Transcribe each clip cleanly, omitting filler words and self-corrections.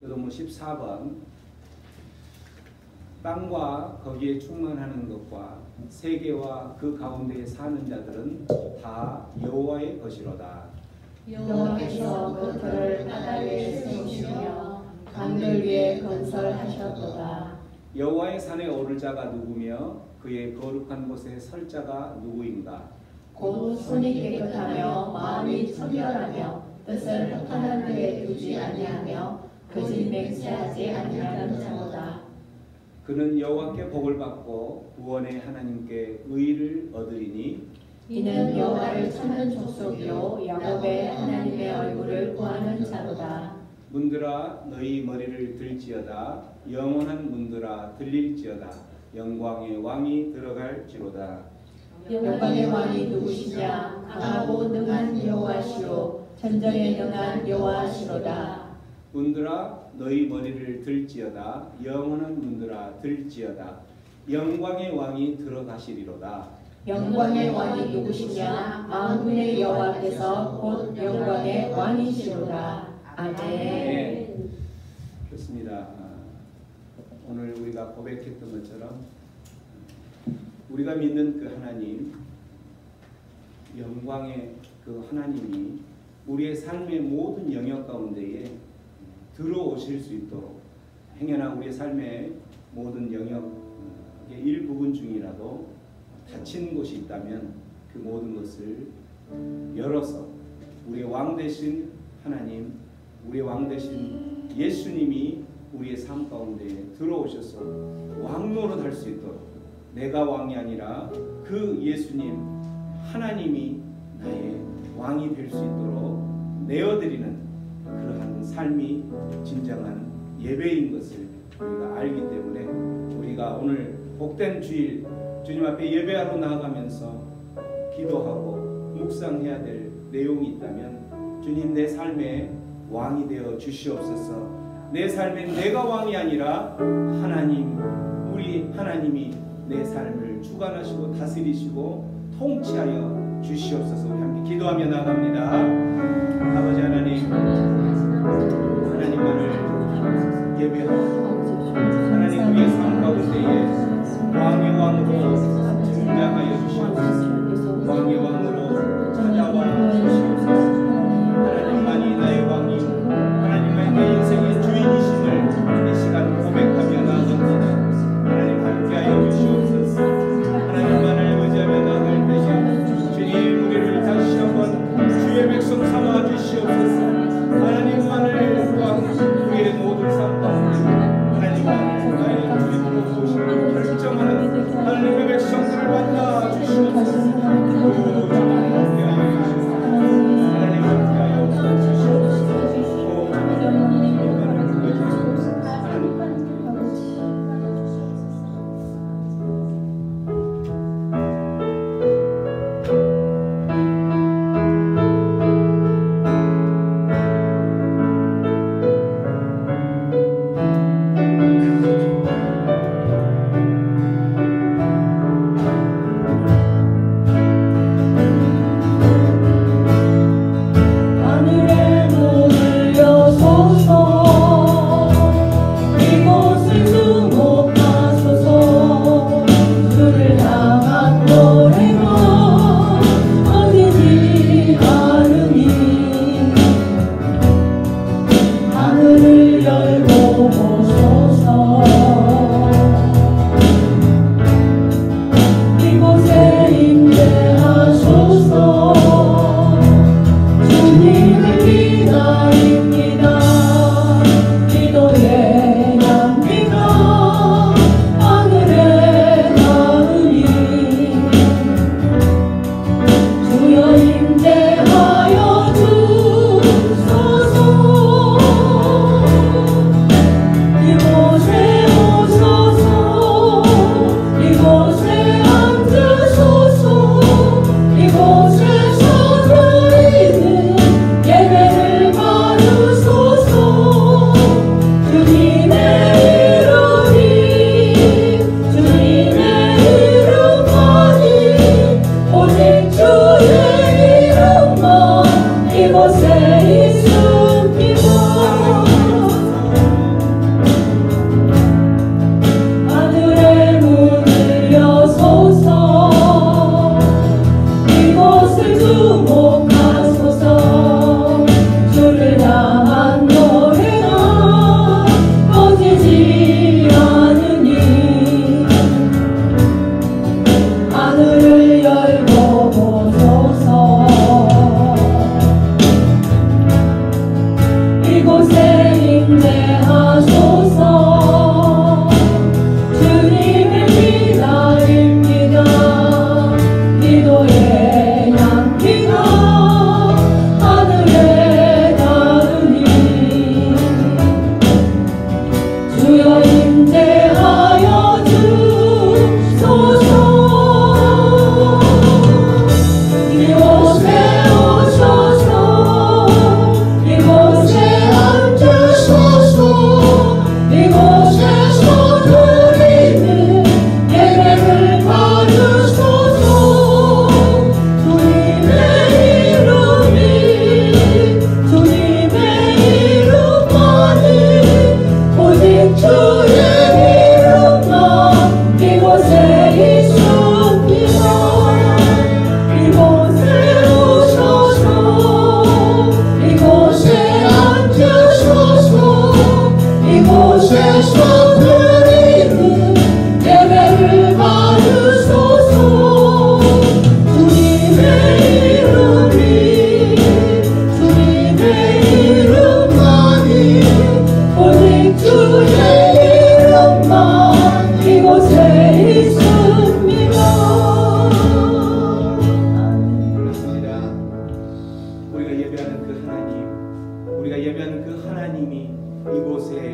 교도문 14번 땅과 거기에 충만하는 것과 세계와 그 가운데에 사는 자들은 다 여호와의 것이로다. 여호와께서 그 터를 바다 위에 세우시며 강들 위에 건설하셨도다. 여호와의 산에 오를 자가 누구며 그의 거룩한 곳에 설 자가 누구인가? 곧 손이 깨끗하며 마음이 청결하며 뜻을 허탄한 데에 두지 아니하며 거짓 맹세하지 아니하는 자로다. 그는 여호와께 복을 받고 구원의 하나님께 의를 얻으리니 이는 여호와를 찾는 족속이요 야곱의 하나님의 얼굴을 구하는 자로다. 문들아 너희 머리를 들지어다. 영원한 문들아 들릴지어다. 영광의 왕이 들어갈지로다. 영광의 왕이 누구시냐? 강하고 능한 여호와시요 전쟁에 능한 여호와시로다. 문들아 너희 머리를 들지어다. 영원한 문들아 들지어다. 영광의 왕이 들어가시리로다. 영광의 왕이 누구시냐? 만군의 여호와께서 곧 영광의 왕이시로다. 아멘. 네, 좋습니다. 오늘 우리가 고백했던 것처럼 우리가 믿는 그 하나님, 영광의 그 하나님이 우리의 삶의 모든 영역 가운데에 들어오실 수 있도록 행여나 우리의 삶의 모든 영역의 일부분 중이라도 닫힌 곳이 있다면 그 모든 것을 열어서 우리의 왕 되신 하나님, 우리의 왕 되신 예수님이 우리의 삶 가운데 들어오셔서 왕 노릇할 수 있도록 내가 왕이 아니라 그 예수님 하나님이 나의 왕이 될 수 있도록 내어드리는 그러한 삶이 진정한 예배인 것을 우리가 알기 때문에 우리가 오늘 복된 주일 주님 앞에 예배하러 나아가면서 기도하고 묵상해야 될 내용이 있다면 주님 내 삶의 왕이 되어 주시옵소서. 내 삶에 내가 왕이 아니라 하나님, 우리 하나님이 내 삶을 주관하시고 다스리시고 통치하여 주시옵소서. 우리 함께 기도하며 나갑니다. 아버지 하나님, 하나님만을 예배하고 하나님 우리의 삶 가운데에 왕의 왕으로 등장하여 주시옵소서. 왕의 왕으로 찾아와 주시옵소서. 하나님만이 나의 왕이요 하나님만이 내 인생의 주인이심을 이 시간 고백하며 나아갑니다. 하나님 함께하여 주시옵소서. 하나님만을 의지하며 나아갈 때에 주님 우리를 다시 한번 주의 백성 삼아 주시옵소서. 하나님만을 왕 우리의 모든 삶 가운데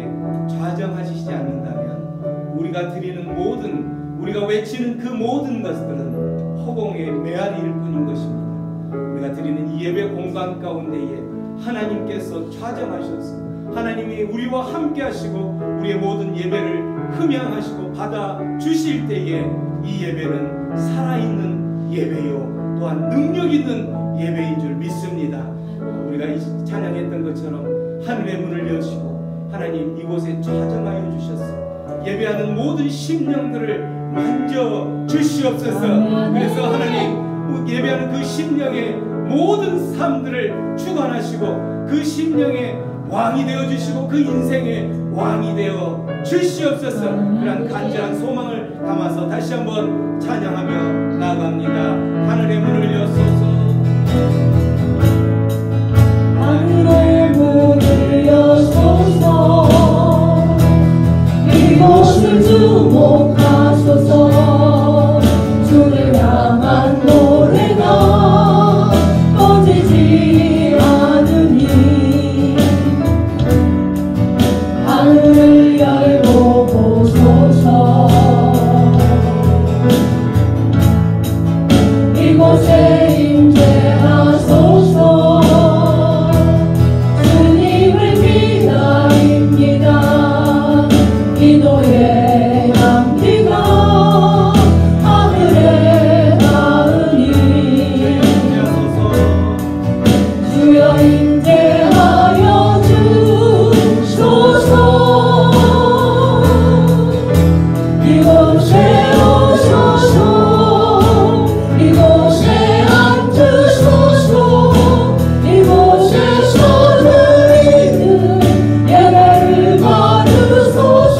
우리에게 좌정하시지 않는다면 우리가 드리는 모든, 우리가 외치는 그 모든 것들은 허공의 메아리일 뿐인 것입니다. 우리가 드리는 이 예배 공간 가운데에 하나님께서 좌정하셔서 하나님이 우리와 함께 하시고 우리의 모든 예배를 흠양하시고 받아 주실 때에 이 예배는 살아있는 예배요 또한 능력 있는 예배인 줄 믿습니다. 우리가 찬양했던 것처럼 하늘의 문을 여시고 하나님 이곳에 좌정하여 주셨어 예배하는 모든 심령들을 만져 주시옵소서. 그래서 하나님 예배하는 그 심령의 모든 삶들을 주관하시고 그 심령의 왕이 되어 주시고 그 인생의 왕이 되어 주시옵소서. 그런 간절한 소망을 담아서 다시 한번 찬양하며 나아갑니다. 하늘의 문을 여소서. 하늘의 문을 여소서. 이곳을 주목하소서. 주를 향한 노래가 꺼지지 않으니 하늘을 열고 보소서. 이곳에 임재하소서. 주님을 기다립니다. 기도의 향기가 하늘에 닿으니 주여 임재하여 주소서. 이곳에 오소서. 이곳에 앉으소서. 이곳에서 드리는 예배를 받으소서.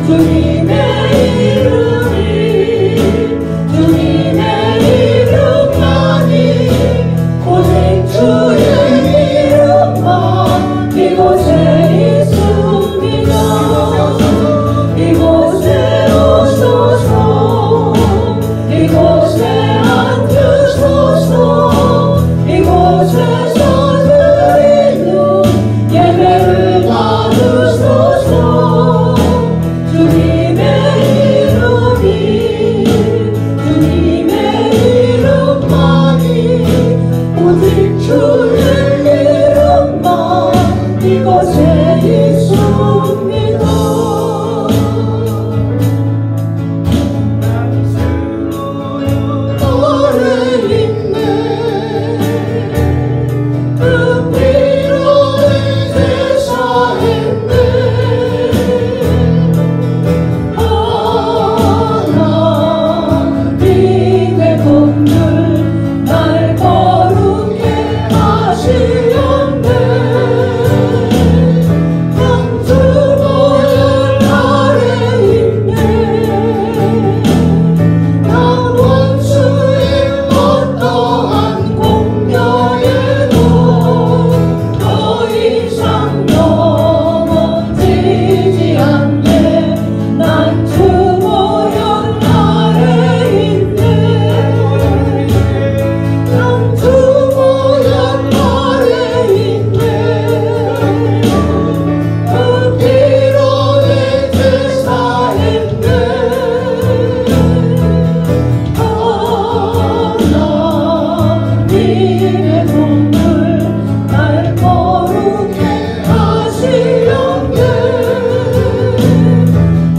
주님의 이름이 주님의 이름만이 오직 주의 이름만 이곳에 있습니다. 이곳에 오소서. 이곳에 앉으소서. 이곳에서 드리는 예배를 받으소서. 주님의 이름이 주님의 이름만이 오직 주의 이름만 이곳에 있습니다. 오래 있네 그 피로 제사했네 하나님의 공들 날 거룩해 하시었네. 양주보혈 아래 있네. 나 원수의 어떠한 공격에도 더 이상 넘어지지 않네. 난 주보혈 아래 있네. 난 주보혈 아래 있네. 그 피로 내 제사했네. 하나님의 공을 날 거룩해 하시었네.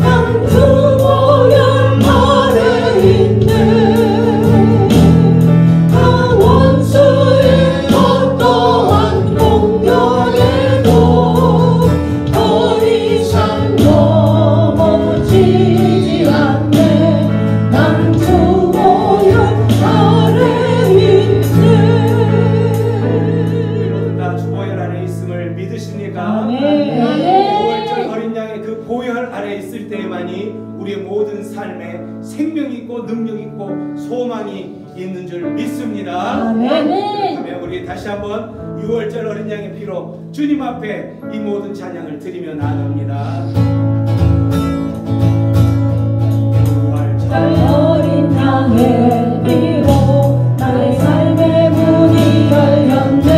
양주보혈 아래 있네. 나 원수의 어떠한 공격에도 더 이상 넘어지지 않네. 난 주보혈 아래 있네. 우리는 다 주보혈 안에 있음을 믿으십니까? 아멘. 5월절 어린 양의 그 보혈 안에 있을 때에만이 우리의 모든 삶에 생명이 있고 능력 있고 소망이 있는 줄 믿습니다. 아멘. 그러면 우리 다시 한번 6월절 어린 양의 피로 주님 앞에 이 모든 찬양을 드리며 나갑니다. 6월절 어린 양의 피로 나의 삶의 문이 열렸네.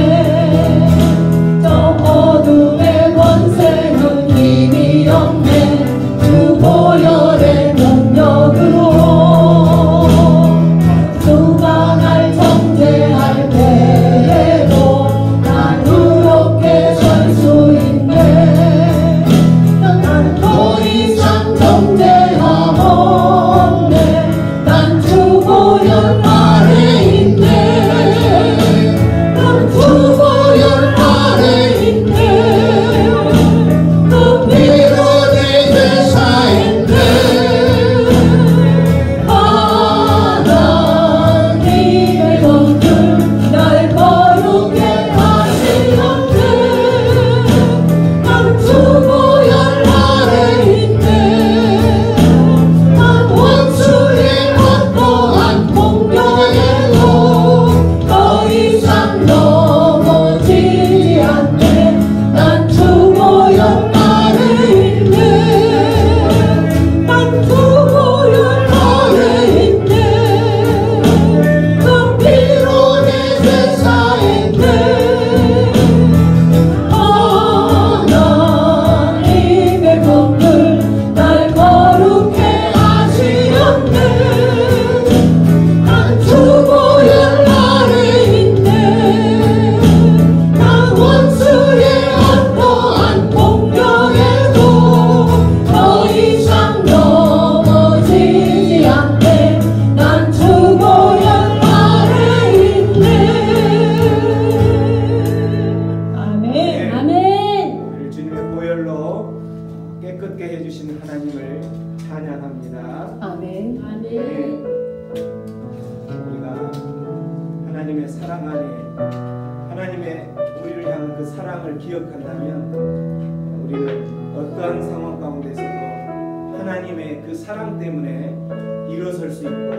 저 어둠의 권세 기쁘게 해주신 하나님을 찬양합니다. 아멘. 네. 우리가 하나님의 사랑 안에 하나님의 우리를 향한 그 사랑을 기억한다면 우리는 어떠한 상황 가운데서도 하나님의 그 사랑 때문에 일어설 수 있고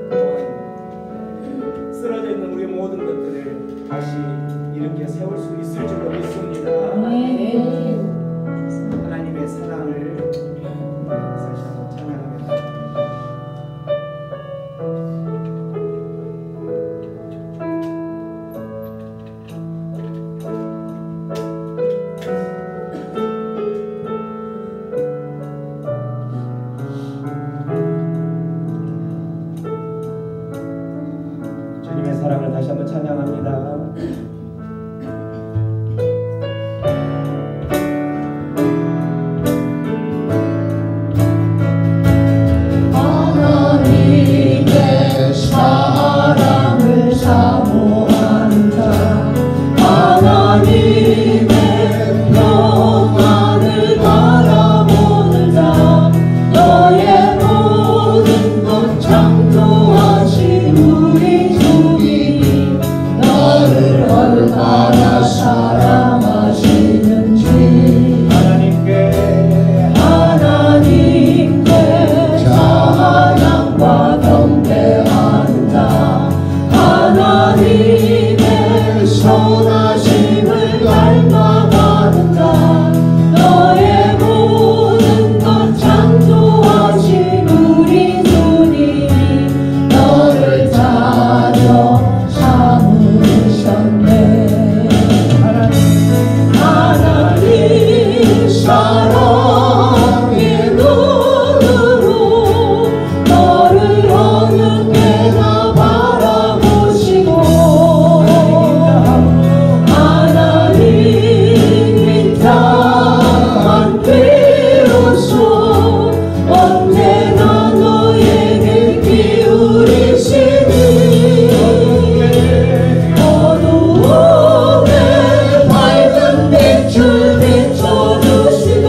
또한 쓰러져 있는 우리의 모든 것들을 다시 일으켜 세울 수 있을 줄로 믿습니다. 아멘. 하나님의 사랑을 다시 한번 찬양합니다. 주님의 사랑을 다시 한번 찬양합니다. 하나님의 사랑을 사모하는 자, 하나님의 평안을 바라보는 자, 너의 모든 것 창조하신 우리 주님, 너를 얼마나 사랑하시는지 하나님께 찬양과 경배하는 자, 하나님의 선하심을 닮아가는 자, 너의 모든 것 창조하신 우리 주님이 너를 자녀 삼으셨네. 하나님 사랑의 눈으로 너를 어느 때나 바라보시고 하나님이 땅한 비로소 언제나 너에게 기울이시니 어두움에 밝은 빛을 비춰주시고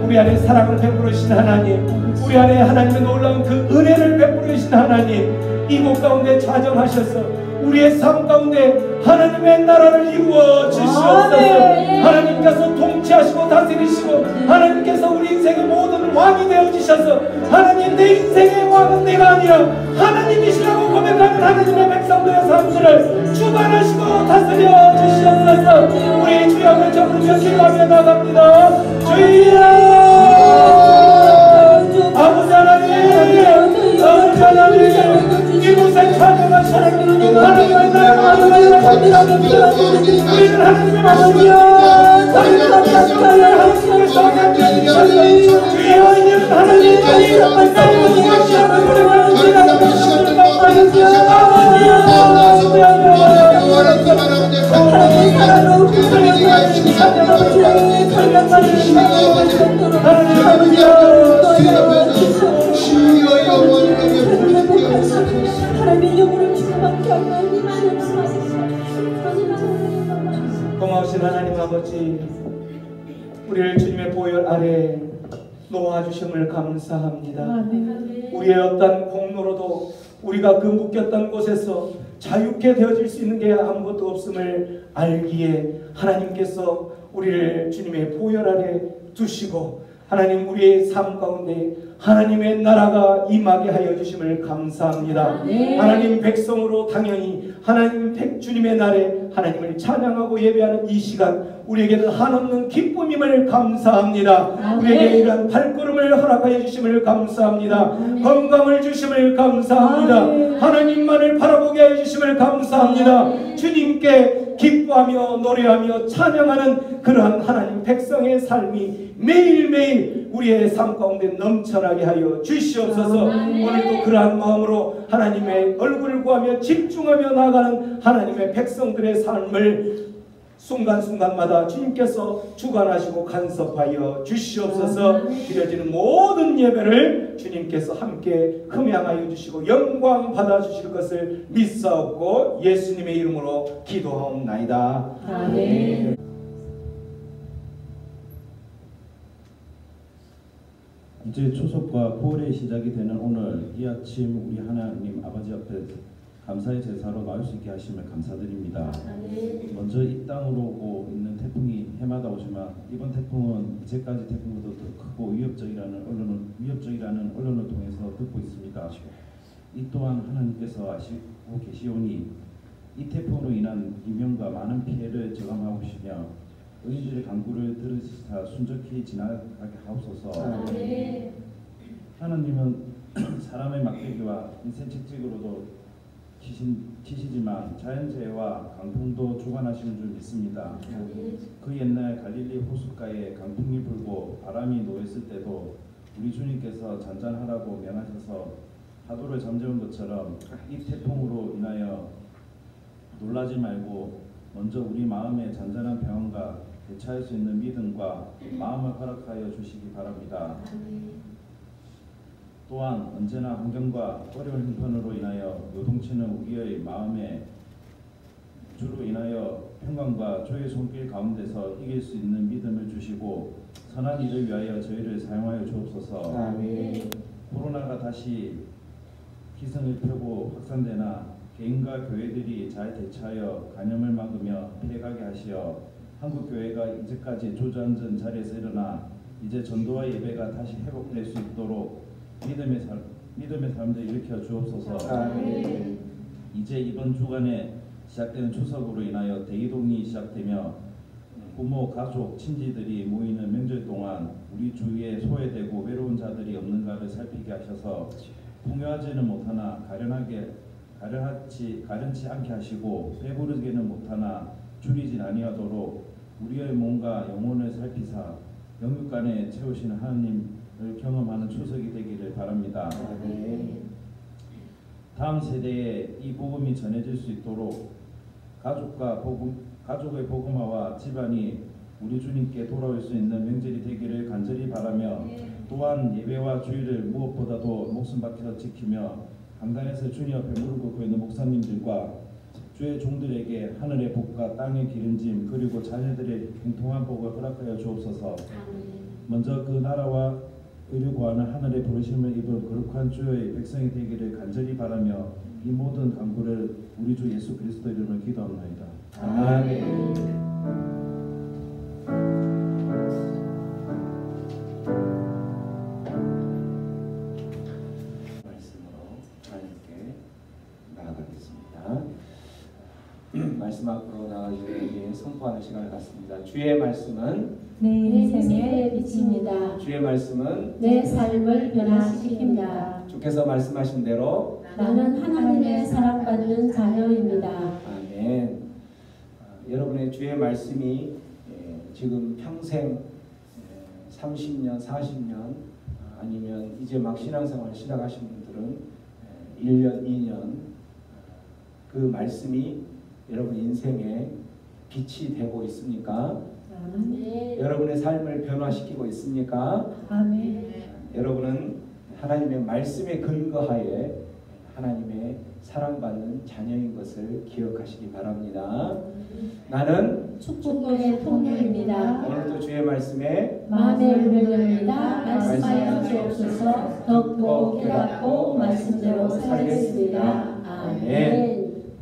우리 안에 사랑을 베풀으신 하나님, 우리 안에 하나님의 놀라운 그 은혜를 베풀으신 하나님, 이곳 가운데 자정하셔서 우리의 삶 가운데 하나님의 나라를 이루어 주시옵소서. 하나님께서 통치하시고 다스리시고 하나님께서 우리 인생의 모든 왕이 되어 주셔서 하나님, 내 인생의 왕은 내가 아니라 하나님이시라고 고백하는 하나님의 백성들의 삶들을 주관하시고 다스려 주시옵소서. 우리 주여 저부르며 기도하며 나갑니다. 주여 아버지 하나님, 아버지 하나님, 이곳에 찬양하시는 하나님의 나라가 우리는 하나님의 말씀이여 주여 이제는 하나님 고마우신 하나님 아버지, 우리를 주님의 보혈 아래 놓아주심을 감사합니다. 우리의 어떤 공로로도 우리가 그 묶였던 곳에서 자유케 되어질 수 있는 게 아무것도 없음을 알기에 하나님께서 우리를 주님의 보혈 아래 두시고 하나님, 우리의 삶 가운데 하나님의 나라가 임하게 하여 주심을 감사합니다. 하나님 백성으로 당연히 하나님 주님의 날에 하나님을 찬양하고 예배하는 이 시간, 우리에게는 한없는 기쁨임을 감사합니다. 우리에게 이러한 발걸음을 허락하여 주심을 감사합니다. 건강을 주심을 감사합니다. 하나님만을 바라보게 하여 주심을 감사합니다. 주님께 기뻐하며 노래하며 찬양하는 그러한 하나님 백성의 삶이 매일매일 우리의 삶 가운데 넘쳐나게 하여 주시옵소서. 오늘도 그러한 마음으로 하나님의 얼굴을 구하며 집중하며 나아가는 하나님의 백성들의 삶을 순간순간마다 주님께서 주관하시고 간섭하여 주시옵소서. 드려지는 모든 예배를 주님께서 함께 흠양하여 주시고 영광 받아주실 것을 믿사옵고 예수님의 이름으로 기도하옵나이다. 아멘. 이제 추석과 9월의 시작이 되는 오늘 이 아침 우리 하나님 아버지 앞에 감사의 제사로 나올 수 있게 하심을 감사드립니다. 먼저 이 땅으로 오고 있는 태풍이 해마다 오지만 이번 태풍은 이제까지 태풍보다 더 크고 위협적이라는 언론을 통해서 듣고 있습니다. 이 또한 하나님께서 아시고 계시오니 이 태풍으로 인한 인명과 많은 피해를 저감하고 계시며 의인들의 간구를 들으시사 순적히 지나가게 하옵소서. 하나님은 사람의 막대기와 인생 책찍으로도 치시지만 자연재해와 강풍도 주관하시는 줄 믿습니다. 그 옛날 갈릴리 호숫가에 강풍이 불고 바람이 노했을 때도 우리 주님께서 잔잔하라고 명하셔서 파도를 잠재운 것처럼 이 태풍으로 인하여 놀라지 말고 먼저 우리 마음의 잔잔한 평안과 대처할 수 있는 믿음과 마음을 허락하여 주시기 바랍니다. 또한 언제나 환경과 어려운 형편으로 인하여 요동치는 우리의 마음에 주로 인하여 평강과 주의 손길 가운데서 이길 수 있는 믿음을 주시고 선한 일을 위하여 저희를 사용하여 주옵소서. 아멘. 코로나가 다시 기승을 펴고 확산되나 개인과 교회들이 잘 대처하여 감염을 막으며 피해가게 하시어 한국교회가 이제까지 주저앉은 자리에서 일어나 이제 전도와 예배가 다시 회복될 수 있도록 믿음의 삶을 일으켜 주옵소서. 아멘. 이제 이번 주간에 시작되는 추석으로 인하여 대이동이 시작되며 부모, 가족, 친지들이 모이는 명절 동안 우리 주위에 소외되고 외로운 자들이 없는가를 살피게 하셔서 풍요하지는 못하나 가련치 않게 하시고 배부르지는 못하나 줄이진 아니하도록 우리의 몸과 영혼을 살피사 영육간에 채우시는 하나님을 경험하는 추석이 되기를 바랍니다. 다음 세대에 이 복음이 전해질 수 있도록 가족의 복음화와 집안이 우리 주님께 돌아올 수 있는 명절이 되기를 간절히 바라며 또한 예배와 주일을 무엇보다도 목숨 밖에서 지키며 강단에서 주님 앞에 무릎 꿇고 있는 목사님들과 주의 종들에게 하늘의 복과 땅의 기름짐 그리고 자녀들의 공통한 복을 허락하여 주옵소서. 먼저 그 나라와 의를 구하는 하늘의 부르심을 입은 거룩한 주의 백성이 되기를 간절히 바라며 이 모든 간구를 우리 주 예수 그리스도 이름으로 기도합니다. 아멘. 말씀 앞으로 나가주에게 선포하는 시간을 갖습니다. 주의 말씀은 내 인생의 빛입니다. 주의 말씀은 내 삶을 변화시킵니다. 주께서 말씀하신 대로 나는 하나님의 사랑받는 자녀입니다. 아멘. 여러분의 주의 말씀이 지금 평생 30년, 40년 아니면 이제 막 신앙생활을 시작하신 분들은 1년, 2년 그 말씀이 여러분 인생에 빛이 되고 있습니까? 아멘. 여러분의 삶을 변화시키고 있습니까? 아멘. 여러분은 하나님의 말씀에 근거하에 하나님의 사랑받는 자녀인 것을 기억하시기 바랍니다. 나는 축복의 통로입니다. 오늘도 주의 말씀에 마음의 문을 열립니다. 말씀하여 주옵소서. 듣고 깨닫고 말씀대로 살겠습니다. 아멘.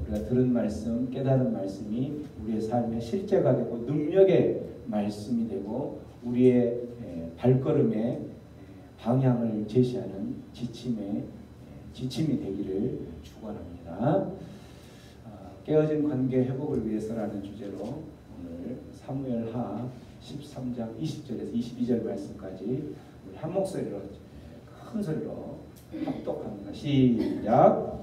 우리가 들은 말씀, 깨달은 말씀이 우리의 삶의 실제가 되고 능력의 말씀이 되고 우리의 발걸음의 방향을 제시하는 지침이 되기를 축원합니다. 깨어진 관계 회복을 위해서라는 주제로 오늘 사무엘하 13장 20절에서 22절 말씀까지 우리 한 목소리로 큰 소리로 합독합니다. 시작.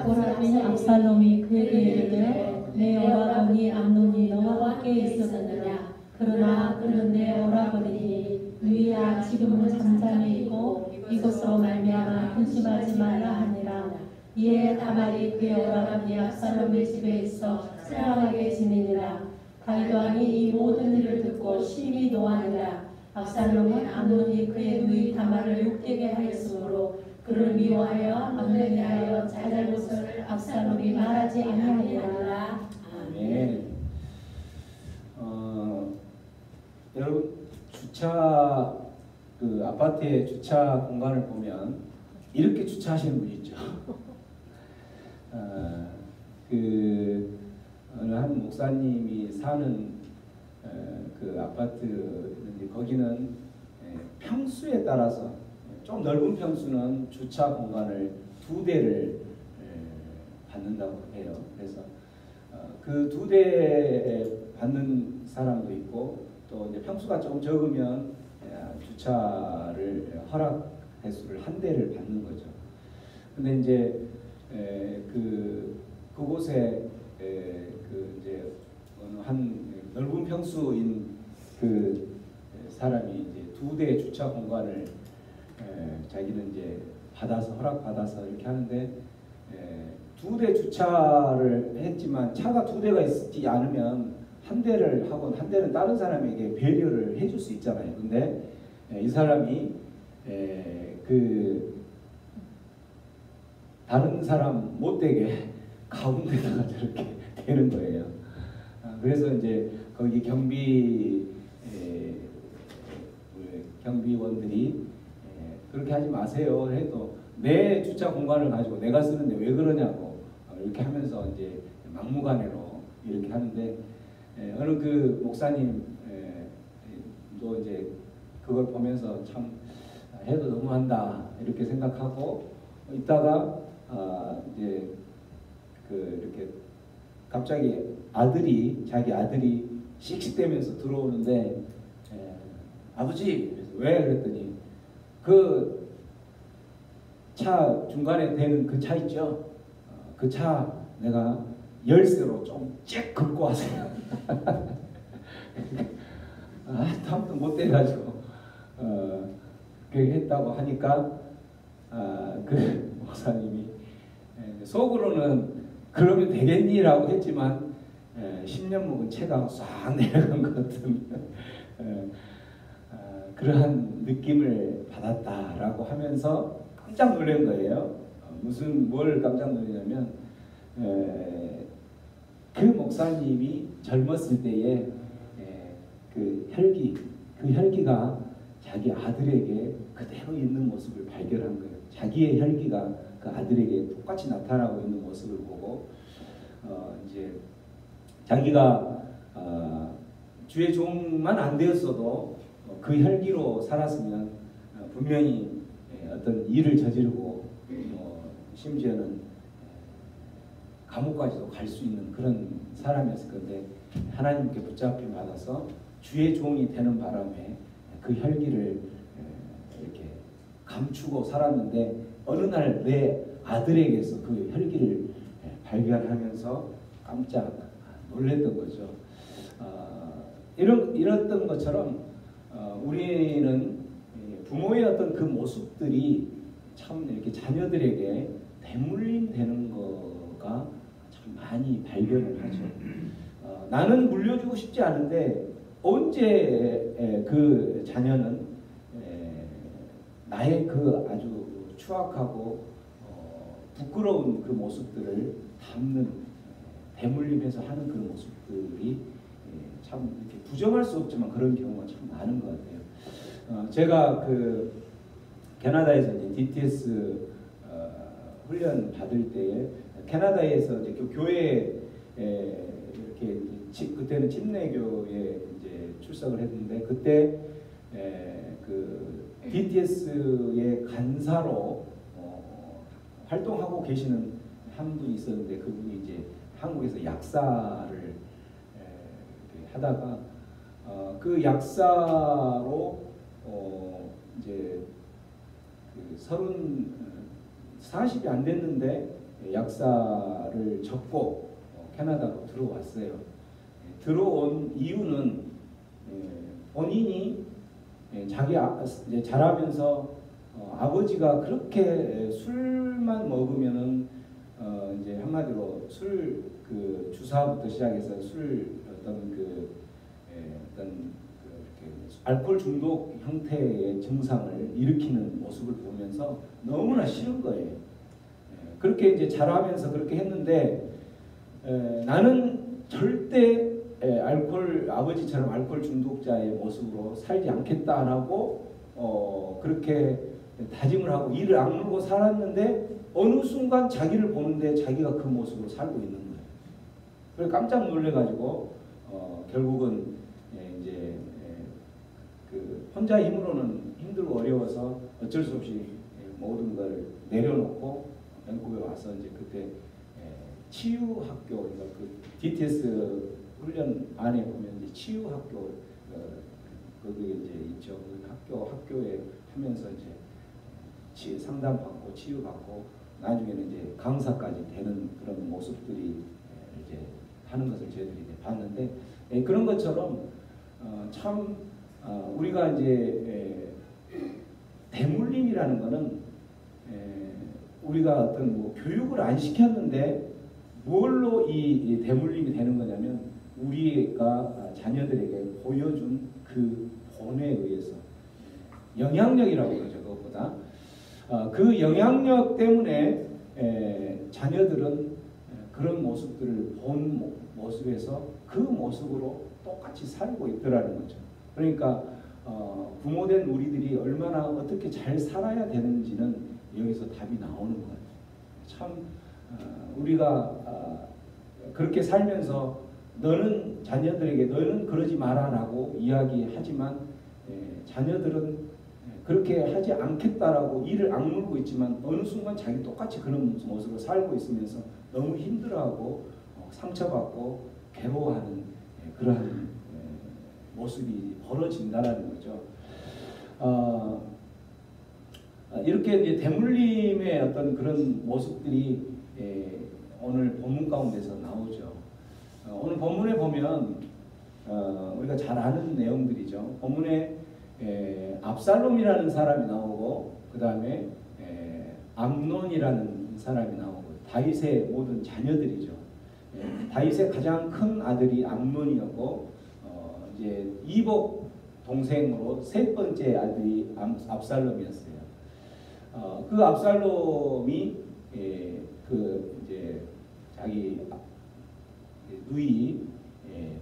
오라비는 압살롬이 그에게 이르되 내 오라버니 암논이 너와 함께 있었느냐. 그러나 그는 내 오라버니니 누이야 지금은 잠잠히 있고 이것으로 말미암아 근심하지 말라 하니라. 이에 다말이 그의 오라버니 압살롬의 집에 있어 사랑하게 지내니라. 다윗 왕이 이 모든 일을 듣고 심히 노하니라. 압살롬은 암논이 그의 누이 다말을 욕되게 하였으므로 그를 미워하여 암논에 대하여 잘잘못을 압살롬이 말하지 아니하니라. 아멘. 여러분 주차 그 아파트의 주차 공간을 보면 이렇게 주차하시는 분이 있죠. 그 어느 한 목사님이 사는 그 아파트인데 거기는 평수에 따라서 좀 넓은 평수는 주차 공간을 2대를 받는다고 해요. 그래서 그 2대 받는 사람도 있고 또 이제 평수가 조금 적으면 주차를 허락 횟수를 1대를 받는 거죠. 근데 이제 그곳에 그 이제 어느 한 넓은 평수인 그 사람이 이제 2대의 주차 공간을 자기는 이제 받아서 허락받아서 이렇게 하는데 2대 주차를 했지만 차가 2대가 있지 않으면 1대를 하고 1대는 다른 사람에게 배려를 해줄 수 있잖아요. 근데 이 사람이 그 다른 사람 못 되게 가운데다가 저렇게 되는 거예요. 그래서 이제 거기 경비원들이 그렇게 하지 마세요 해도 내 주차 공간을 가지고 내가 쓰는데 왜 그러냐고 이렇게 하면서 이제 막무가내로 이렇게 하는데 어느 그 목사님도 이제 그걸 보면서 참 해도 너무한다 이렇게 생각하고 있다가 이제 이렇게 갑자기 자기 아들이 씩씩대면서 들어오는데 아버지 왜 그랬더니 그 차 중간에 대는 그 차 있죠? 그 차 내가 열쇠로 좀 쫙 긁고 왔어요. 탐도 못 돼가지고 그렇게 했다고 하니까 그 목사님이 속으로는 그러면 되겠니라고 했지만 10년 묵은 채가 싹 내려간 것 같은 그러한 느낌을 받았다라고 하면서 깜짝 놀란 거예요. 뭘 깜짝 놀라냐면 그 목사님이 젊었을 때에 그 혈기 그 혈기가 자기 아들에게 그대로 있는 모습을 발견한 거예요. 자기의 혈기가 그 아들에게 똑같이 나타나고 있는 모습을 보고 이제 자기가 주의 종만 안 되었어도 그 혈기로 살았으면 분명히 어떤 일을 저지르고 심지어는 감옥까지도 갈 수 있는 그런 사람이었을 건데 하나님께 붙잡힘 받아서 주의 종이 되는 바람에 그 혈기를 이렇게 감추고 살았는데 어느 날 내 아들에게서 그 혈기를 발견하면서 깜짝 놀랐던 거죠. 이랬던 것처럼 우리는 부모의 어떤 그 모습들이 참 이렇게 자녀들에게 대물림 되는 거가 참 많이 발견을 하죠. 나는 물려주고 싶지 않은데 언제 그 자녀는 나의 그 아주 추악하고 부끄러운 그 모습들을 담는 대물림해서 하는 그런 모습들이 참 이렇게 부정할 수 없지만 그런 경우가 참 많은 것 같아요. 제가 그 캐나다에서 이제 DTS 훈련 받을 때에 캐나다에서 이제 교회에 이렇게 그때는 침례교에 이제 출석을 했는데 그때 그 DTS의 간사로 활동하고 계시는 한 분이 있었는데 그분이 이제 한국에서 약사를 하다가 그 약사로 이제 그 40이 안 됐는데 약사를 접고 캐나다로 들어왔어요. 들어온 이유는 본인이 자기 이제 자라면서 아버지가 그렇게 술만 먹으면은 이제 한마디로 술 그 주사부터 시작해서 술 어떤 어떤 이렇게 알코올 중독 형태의 증상을 일으키는 모습을 보면서 너무나 싫은 거예요. 그렇게 이제 자라면서 그렇게 했는데 나는 절대 아버지처럼 알코올 중독자의 모습으로 살지 않겠다라고 그렇게 다짐을 하고 이를 악물고 살았는데 어느 순간 자기를 보는데 자기가 그 모습으로 살고 있는 거예요. 그래서 깜짝 놀래가지고 결국은 이제 그 혼자 힘으로는 힘들고 어려워서 어쩔 수 없이 모든 걸 내려놓고 밴쿠버에 와서 이제 그때 치유학교 그러니까 그 DTS 훈련 안에 보면 이제 치유학교 거기에 이제 있죠. 그 학교에 하면서 이제 상담받고 치유받고 나중에는 이제 강사까지 되는 그런 모습들이 이제 하는 것을 저희들이 이제 봤는데 그런 것처럼 참 우리가 이제 대물림이라는 거는 우리가 어떤 뭐 교육을 안 시켰는데 뭘로 이 대물림이 되는 거냐면 우리가 자녀들에게 보여준 그 본에 의해서 영향력이라고 그러죠. 그것보다 그 영향력 때문에 자녀들은 그런 모습들을 본 모습에서 그 모습으로 똑같이 살고 있더라는 거죠. 그러니까 부모된 우리들이 얼마나 어떻게 잘 살아야 되는지는 여기서 답이 나오는 것 같아요. 참 우리가 그렇게 살면서 너는 자녀들에게 너는 그러지 마라라고 이야기하지만 자녀들은 그렇게 하지 않겠다라고 이를 악물고 있지만 어느 순간 자기 똑같이 그런 모습으로 살고 있으면서 너무 힘들어하고 상처받고 괴로워하는 그러한 모습이 벌어진다라는 거죠. 이렇게 이제 대물림의 어떤 그런 모습들이 오늘 본문 가운데서 나오죠. 오늘 본문에 보면 우리가 잘 아는 내용들이죠. 본문에 압살롬이라는 사람이 나오고 그 다음에 암논이라는 사람이 나오고 다윗의 모든 자녀들이죠. 다윗의 가장 큰 아들이 암논이었고 이제 이복 동생으로 세 번째 아들이 압살롬이었어요. 그 압살롬이 그 이제 자기 누이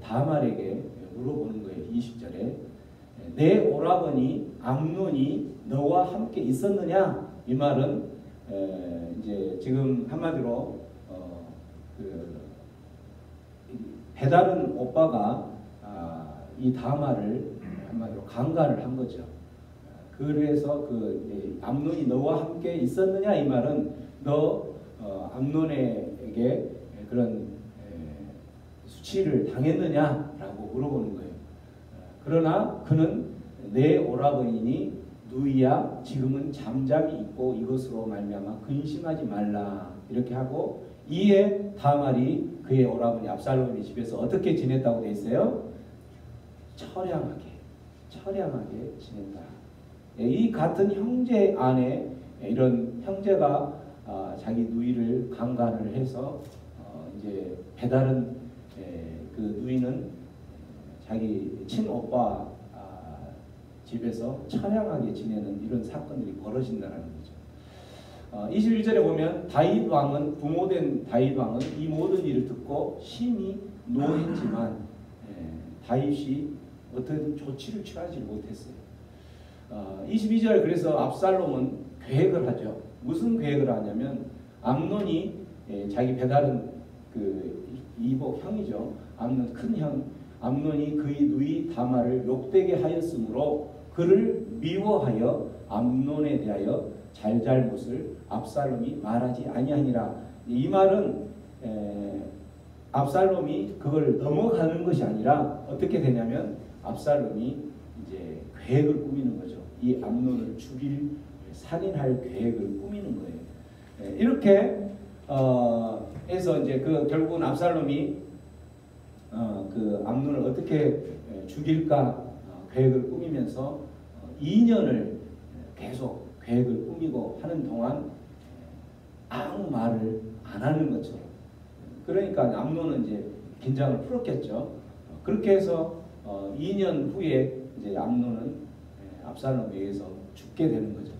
다말에게 물어보는 거예요. 20절에 내 오라버니 암논이 너와 함께 있었느냐? 이 말은 이제 지금 한마디로 배다른 오빠가 이 다말을 한마디로 강간을 한 거죠. 그래서 암논이 너와 함께 있었느냐? 이 말은 너 암논에게 그런 수치를 당했느냐라고 물어보는 거예요. 그러나 그는 내 오라버니니 누이야 지금은 잠잠히 있고 이것으로 말미암아 근심하지 말라 이렇게 하고 이에 다말이 그의 오라버니 압살롬의 집에서 어떻게 지냈다고 돼 있어요? 처량하게 지낸다. 이 같은 형제 안에 이런 형제가 자기 누이를 강간을 해서 이제 배다른 그 누이는 자기 친오빠 집에서 처량하게 지내는 이런 사건들이 벌어진다는 거죠. 21절에 보면 다윗 왕은 부모된 다윗 왕은 이 모든 일을 듣고 심히 노했지만 다윗이 어떤 조치를 취하지 못했어요. 22절 그래서 압살롬은 계획을 하죠. 무슨 계획을 하냐면 암논이 자기 배다른 그 이복 형이죠. 암논 큰 형 암논이 그의 누이 다말을 욕되게 하였으므로 그를 미워하여 암논에 대하여 잘잘못을 압살롬이 말하지 아니하니라. 이 말은 압살롬이 그걸 넘어가는 것이 아니라 어떻게 되냐면 압살롬이 이제 계획을 꾸미는 거죠. 이 암논을 죽일 살인할 계획을 꾸미는 거예요. 이렇게 해서 이제 그 결국은 압살롬이 그 암논을 어떻게 죽일까 계획을 꾸미면서 2년을 계속 계획을 꾸미고 하는 동안 아무 말을 안 하는 것처럼 그러니까 암논은 이제 긴장을 풀었겠죠. 그렇게 해서 2년 후에 이제 암논은 압살롬에 의해서 죽게 되는 거죠.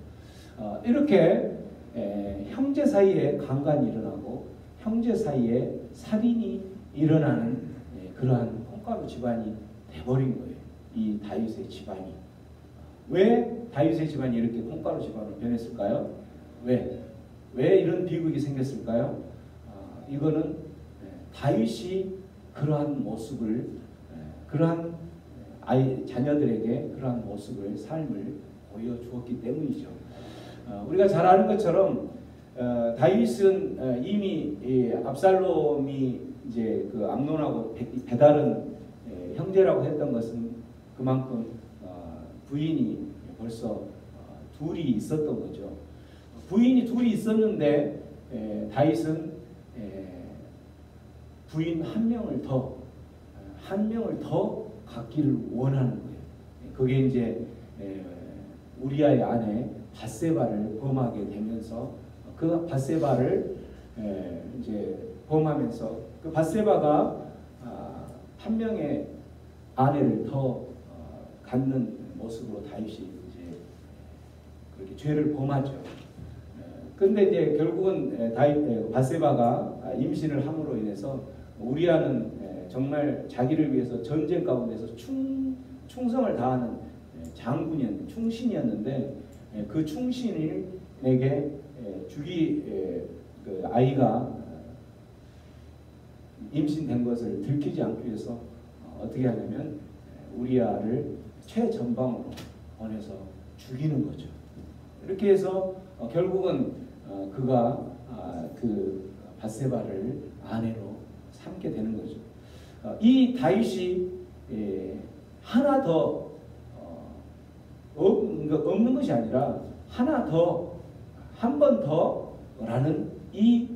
이렇게 형제 사이에 강간이 일어나고 형제 사이에 살인이 일어나는 그러한 콩가루 집안이 돼버린 거예요. 이 다윗의 집안이. 왜 다윗의 집안이 이렇게 콩가루 집안으로 변했을까요? 왜 이런 비극이 생겼을까요? 이거는 다윗이 그러한 모습을 그러한 자녀들에게 그러한 모습을 삶을 보여주었기 때문이죠. 우리가 잘 아는 것처럼 다윗은 이미 압살롬이 이제 그 암논하고 배다른 형제라고 했던 것은 그만큼 부인이 벌써 둘이 있었던 거죠. 부인이 둘이 있었는데 다윗은 부인 한 명을 더 갖기를 원하는 거예요. 그게 이제 우리아의 아내 밧세바를 범하게 되면서 그 밧세바를 이제 범하면서 그 밧세바가 한 명의 아내를 더 갖는 모습으로 다윗이 이제 그렇게 죄를 범하죠. 근데 이제 결국은 밧세바가 임신을 함으로 인해서 우리아는 정말 자기를 위해서 전쟁 가운데서 충성을 다하는 충신이었는데 그 충신에게 그 아이가 임신된 것을 들키지 않기 위해서 어떻게 하냐면 우리아를 최전방으로 보내서 죽이는 거죠. 이렇게 해서 결국은 그가 그 밧세바를 아내로 삼게 되는 거죠. 이 다윗이 하나 더 없는 것이 아니라 하나 더 한 번 더라는 이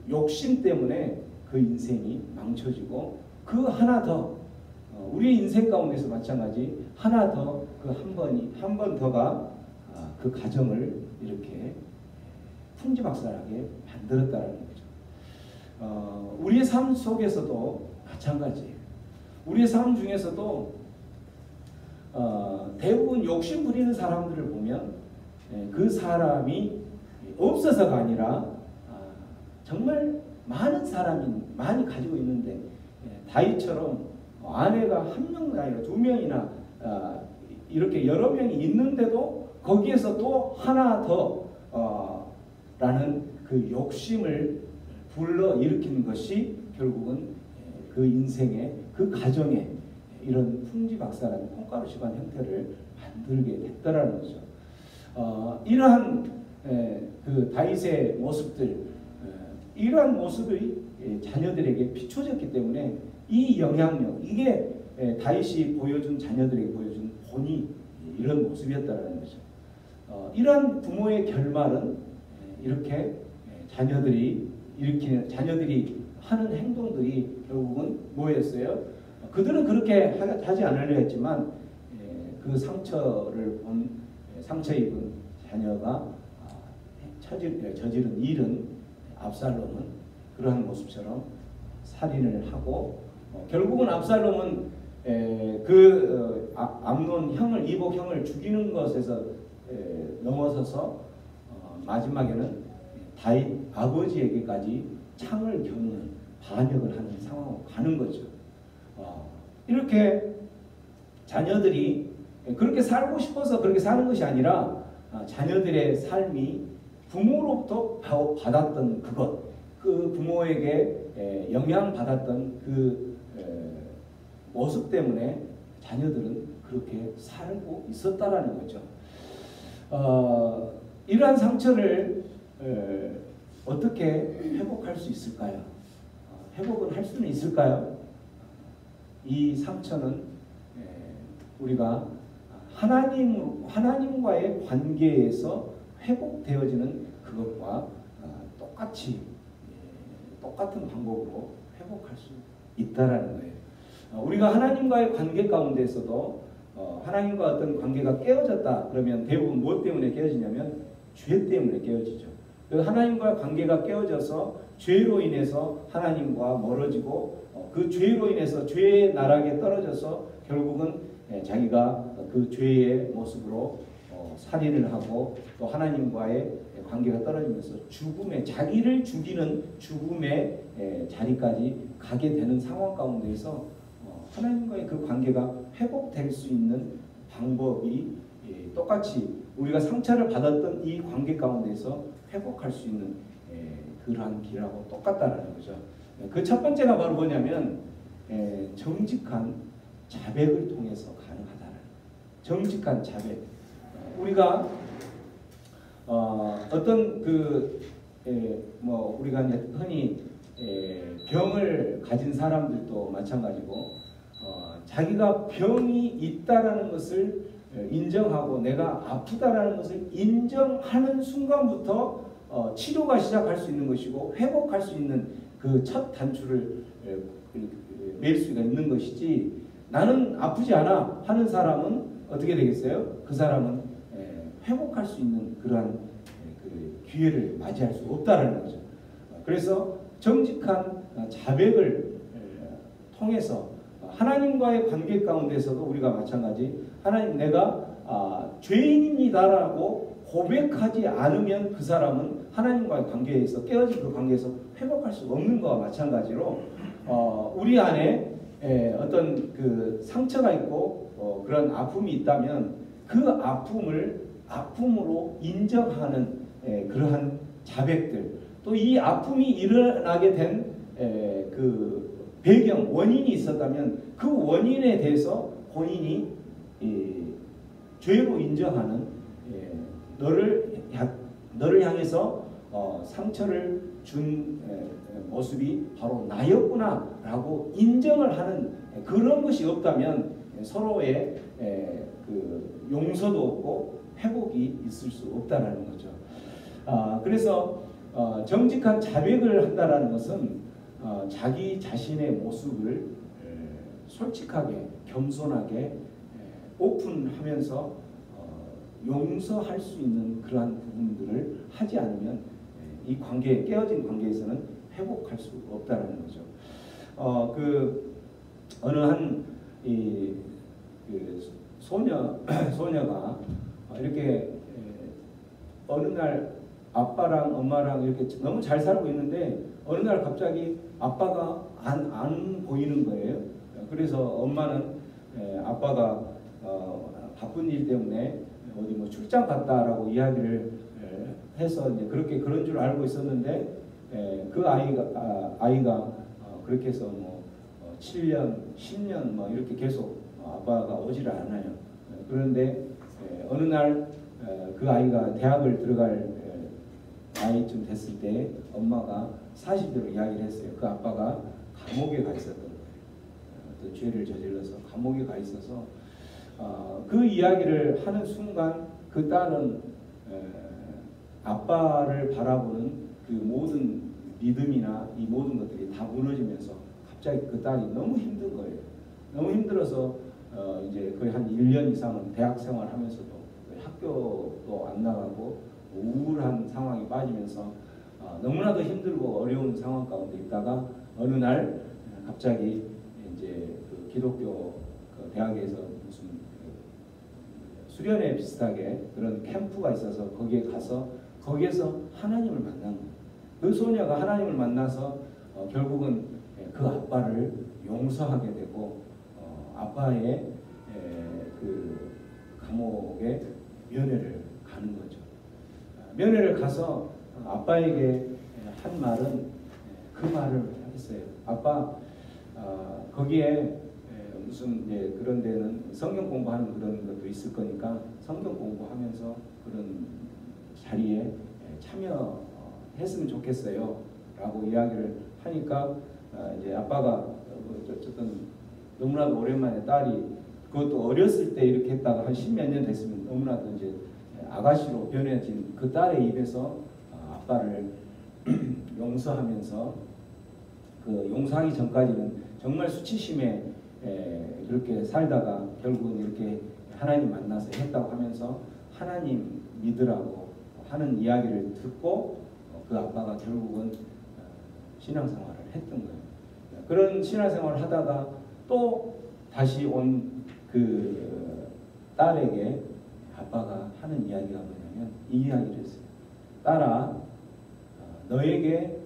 욕심 때문에 그 인생이 망쳐지고 그 하나 더 우리의 인생 가운데서 마찬가지 하나 더 그 한 번 더가 그 가정을 이렇게 풍지박살하게 만들었다는 거죠. 우리의 삶 속에서도 마찬가지예요. 우리의 삶 중에서도 대부분 욕심 부리는 사람들을 보면 그 사람이 없어서가 아니라 정말 많은 사람이 많이 가지고 있는데 다윗처럼 아내가 한 명이 아니라 두 명이나 이렇게 여러 명이 있는데도 거기에서 또 하나 더 라는 그 욕심을 불러 일으키는 것이 결국은 그 인생의 그 가정에 이런 풍지박산한 콩가루 집안 형태를 만들게 됐더라는 거죠. 이러한 그 다윗의 모습들, 이러한 모습이 자녀들에게 비춰졌기 때문에 이 영향력, 이게 다윗이 보여준 자녀들에게 보여준 본이 이런 모습이었다라는 거죠. 이러한 부모의 결말은 이렇게 자녀들이 하는 행동들이 결국은 뭐였어요? 그들은 그렇게 하지 않으려 했지만 그 상처 입은 자녀가 저지른 일은 압살롬은 그러한 모습처럼 살인을 하고 결국은 압살롬은 암논 형을 이복 형을 죽이는 것에서 넘어서서 마지막에는 다윗 아버지에게까지 창을 겨누는 반역을 하는 상황으로 가는 거죠. 이렇게 자녀들이 그렇게 살고 싶어서 그렇게 사는 것이 아니라 자녀들의 삶이 부모로부터 받았던 그것, 그 부모에게 영향받았던 그 모습 때문에 자녀들은 그렇게 살고 있었다라는 거죠. 이러한 상처를 어떻게 회복할 수 있을까요? 회복은 할 수는 있을까요? 이 상처는 우리가 하나님과의 관계에서 회복되어지는 그것과 똑같은 방법으로 회복할 수 있다라는 거예요. 우리가 하나님과의 관계 가운데서도 하나님과 어떤 관계가 깨어졌다 그러면 대부분 무엇 때문에 깨어지냐면 죄 때문에 깨어지죠. 하나님과의 관계가 깨어져서 죄로 인해서 하나님과 멀어지고 그 죄로 인해서 죄의 나락에 떨어져서 결국은 자기가 그 죄의 모습으로 살인을 하고 또 하나님과의 관계가 떨어지면서 자기를 죽이는 죽음의 자리까지 가게 되는 상황 가운데서 하나님과의 그 관계가 회복될 수 있는 방법이 똑같이 우리가 상처를 받았던 이 관계 가운데서 회복할 수 있는 그러한 길하고 똑같다라는 거죠. 그 첫 번째가 바로 뭐냐면 정직한 자백을 통해서 가능하다는 정직한 자백. 우리가 어떤 우리가 흔히 병을 가진 사람들도 마찬가지고 자기가 병이 있다라는 것을 인정하고 내가 아프다라는 것을 인정하는 순간부터 치료가 시작할 수 있는 것이고 회복할 수 있는 그 첫 단추를 맬 수가 있는 것이지 나는 아프지 않아 하는 사람은 어떻게 되겠어요? 그 사람은 회복할 수 있는 그러한 그 기회를 맞이할 수 없다라는 거죠. 그래서 정직한 자백을 통해서 하나님과의 관계 가운데서도 우리가 마찬가지 하나님 내가 죄인입니다라고 고백하지 않으면 그 사람은 하나님과의 관계에서 깨어진 그 관계에서 회복할 수 없는 것과 마찬가지로 우리 안에 어떤 그 상처가 있고 그런 아픔이 있다면 그 아픔으로 인정하는 그러한 자백들 또 이 아픔이 일어나게 된 그 배경 원인이 있었다면 그 원인에 대해서 본인이 죄로 인정하는 너를 향해서 상처를 준 모습이 바로 나였구나라고 인정을 하는 그런 것이 없다면 서로의 그 용서도 없고 회복이 있을 수 없다라는 거죠. 그래서 정직한 자백을 한다라는 것은 자기 자신의 모습을 솔직하게 겸손하게 오픈하면서 용서할 수 있는 그러한 부분들을 하지 않으면 이 깨어진 관계에서는 회복할 수 없다라는 거죠. 어느 한 소녀가 이렇게 어느 날 아빠랑 엄마랑 이렇게 너무 잘 살고 있는데 어느 날 갑자기 아빠가 안 보이는 거예요. 그래서 엄마는 아빠가 바쁜 일 때문에 어디 뭐 출장 갔다라고 이야기를 해서 이제 그렇게 그런 줄 알고 있었는데 그 아이가 그렇게 해서 뭐 7년, 10년 뭐 이렇게 계속 아빠가 오지를 않아요. 그런데 어느 날 그 아이가 대학을 들어갈 나이쯤 됐을 때 엄마가 사실대로 이야기를 했어요. 그 아빠가 감옥에 가 있었던 거예요. 어떤 죄를 저질러서 감옥에 가 있어서 그 이야기를 하는 순간 그 딸은 아빠를 바라보는 그 모든 믿음이나 이 모든 것들이 다 무너지면서 갑자기 그 딸이 너무 힘든 거예요. 너무 힘들어서 이제 거의 한 1년 이상은 대학 생활하면서도 학교도 안 나가고 우울한 상황에 빠지면서 너무나도 힘들고 어려운 상황 가운데 있다가 어느 날 갑자기 이제 그 기독교 그 대학에서 무슨 수련회 비슷하게 그런 캠프가 있어서 거기에 가서 거기에서 하나님을 만난 거예요. 그 소녀가 하나님을 만나서 결국은 그 아빠를 용서하게 되고 아빠의 그 감옥에 면회를 가는 거죠. 면회를 가서 아빠에게 한 말은 그 말을 했어요. 아빠, 거기에 무슨 이제 그런 데는 성경 공부하는 그런 것도 있을 거니까 성경 공부하면서 그런 자리에 참여했으면 좋겠어요. 라고 이야기를 하니까 이제 아빠가 어쨌든 너무나도 오랜만에 딸이 그것도 어렸을 때 이렇게 했다가 한 10몇 년 됐으면 너무나도 이제 아가씨로 변해진 그 딸의 입에서 아빠를 용서하면서 그 용서하기 전까지는 정말 수치심에 그렇게 살다가 결국은 이렇게 하나님 만나서 했다고 하면서 하나님 믿으라고 하는 이야기를 듣고 그 아빠가 결국은 신앙생활을 했던 거예요. 그런 신앙생활을 하다가 또 다시 온 그 딸에게 아빠가 하는 이야기가 뭐냐면 이 이야기를 했어요. 딸아, 너에게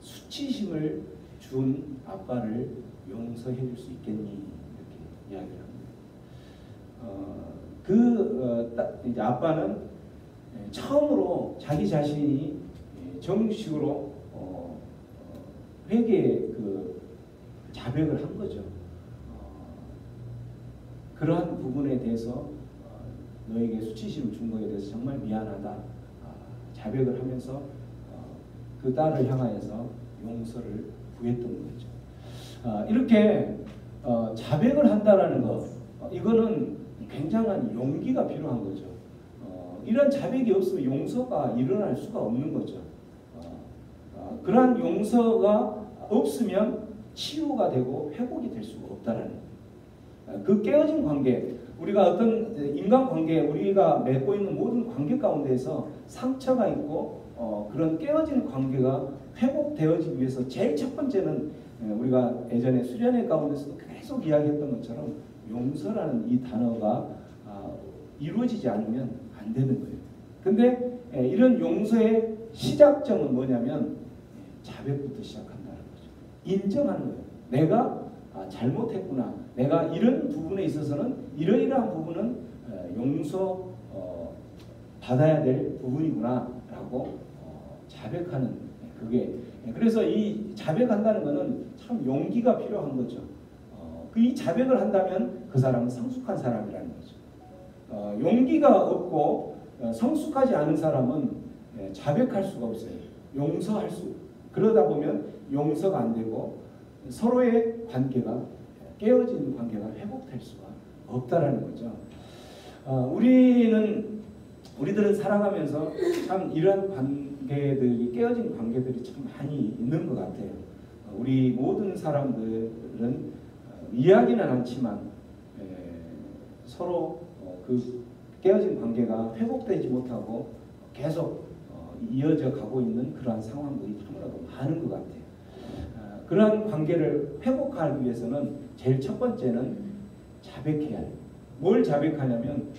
수치심을 준 아빠를 용서해 줄 수 있겠니? 이렇게 이야기를 합니다. 이제 아빠는 처음으로 자기 자신이 정식으로 회개의 그 자백을 한 거죠. 그러한 부분에 대해서 너에게 수치심을 준 것에 대해서 정말 미안하다 자백을 하면서 그 딸을 향하여서 용서를 구했던 거죠. 이렇게 자백을 한다라는 것, 이거는 굉장한 용기가 필요한 거죠. 이런 자백이 없으면 용서가 일어날 수가 없는 거죠. 그러한 용서가 없으면 치유가 되고 회복이 될 수가 없다라는 거예요. 그 깨어진 관계, 우리가 어떤 인간관계, 우리가 맺고 있는 모든 관계 가운데에서 상처가 있고 그런 깨어진 관계가 회복되어지기 위해서 제일 첫 번째는 우리가 예전에 수련회 가운데서도 계속 이야기했던 것처럼 용서라는 이 단어가 이루어지지 않으면 안 되는 거예요. 근데 이런 용서의 시작점은 뭐냐면 자백부터 시작한다는 거죠. 인정하는 거예요. 내가 잘못했구나. 내가 이런 부분에 있어서는 이러이러한 부분은 용서 받아야 될 부분이구나 라고 자백하는 그게, 그래서 이 자백한다는 것은 참 용기가 필요한 거죠. 이 자백을 한다면 그 사람은 성숙한 사람이라는 거죠. 용기가 없고 성숙하지 않은 사람은 자백할 수가 없어요. 용서할 수, 그러다 보면 용서가 안 되고 서로의 관계가 깨어진 관계가 회복될 수가 없다라는 거죠. 우리들은 살아가면서 참 이러한 관계들이, 깨어진 관계들이 참 많이 있는 것 같아요. 우리 모든 사람들은 이해하기는 않지만 서로 그 깨어진 관계가 회복되지 못하고 계속 이어져 가고 있는 그러한 상황들이 너무나도 많은 것 같아요. 그러한 관계를 회복하기 위해서는 제일 첫 번째는 자백해야 해요. 뭘 자백하냐면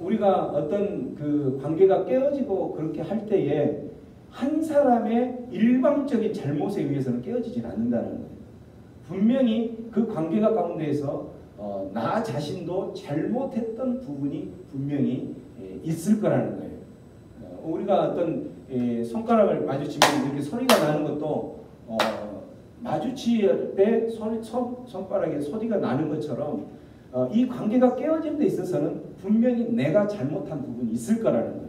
우리가 어떤 그 관계가 깨어지고 그렇게 할 때에 한 사람의 일방적인 잘못에 의해서는 깨어지질 않는다는 거예요. 분명히 그 관계가 가운데에서 나 자신도 잘못했던 부분이 분명히 있을 거라는 거예요. 우리가 어떤 손가락을 마주치면 이렇게 소리가 나는 것도 마주칠 때 손가락에 소리가 나는 것처럼 이 관계가 깨어진 데 있어서는 분명히 내가 잘못한 부분이 있을 거라는 거예요.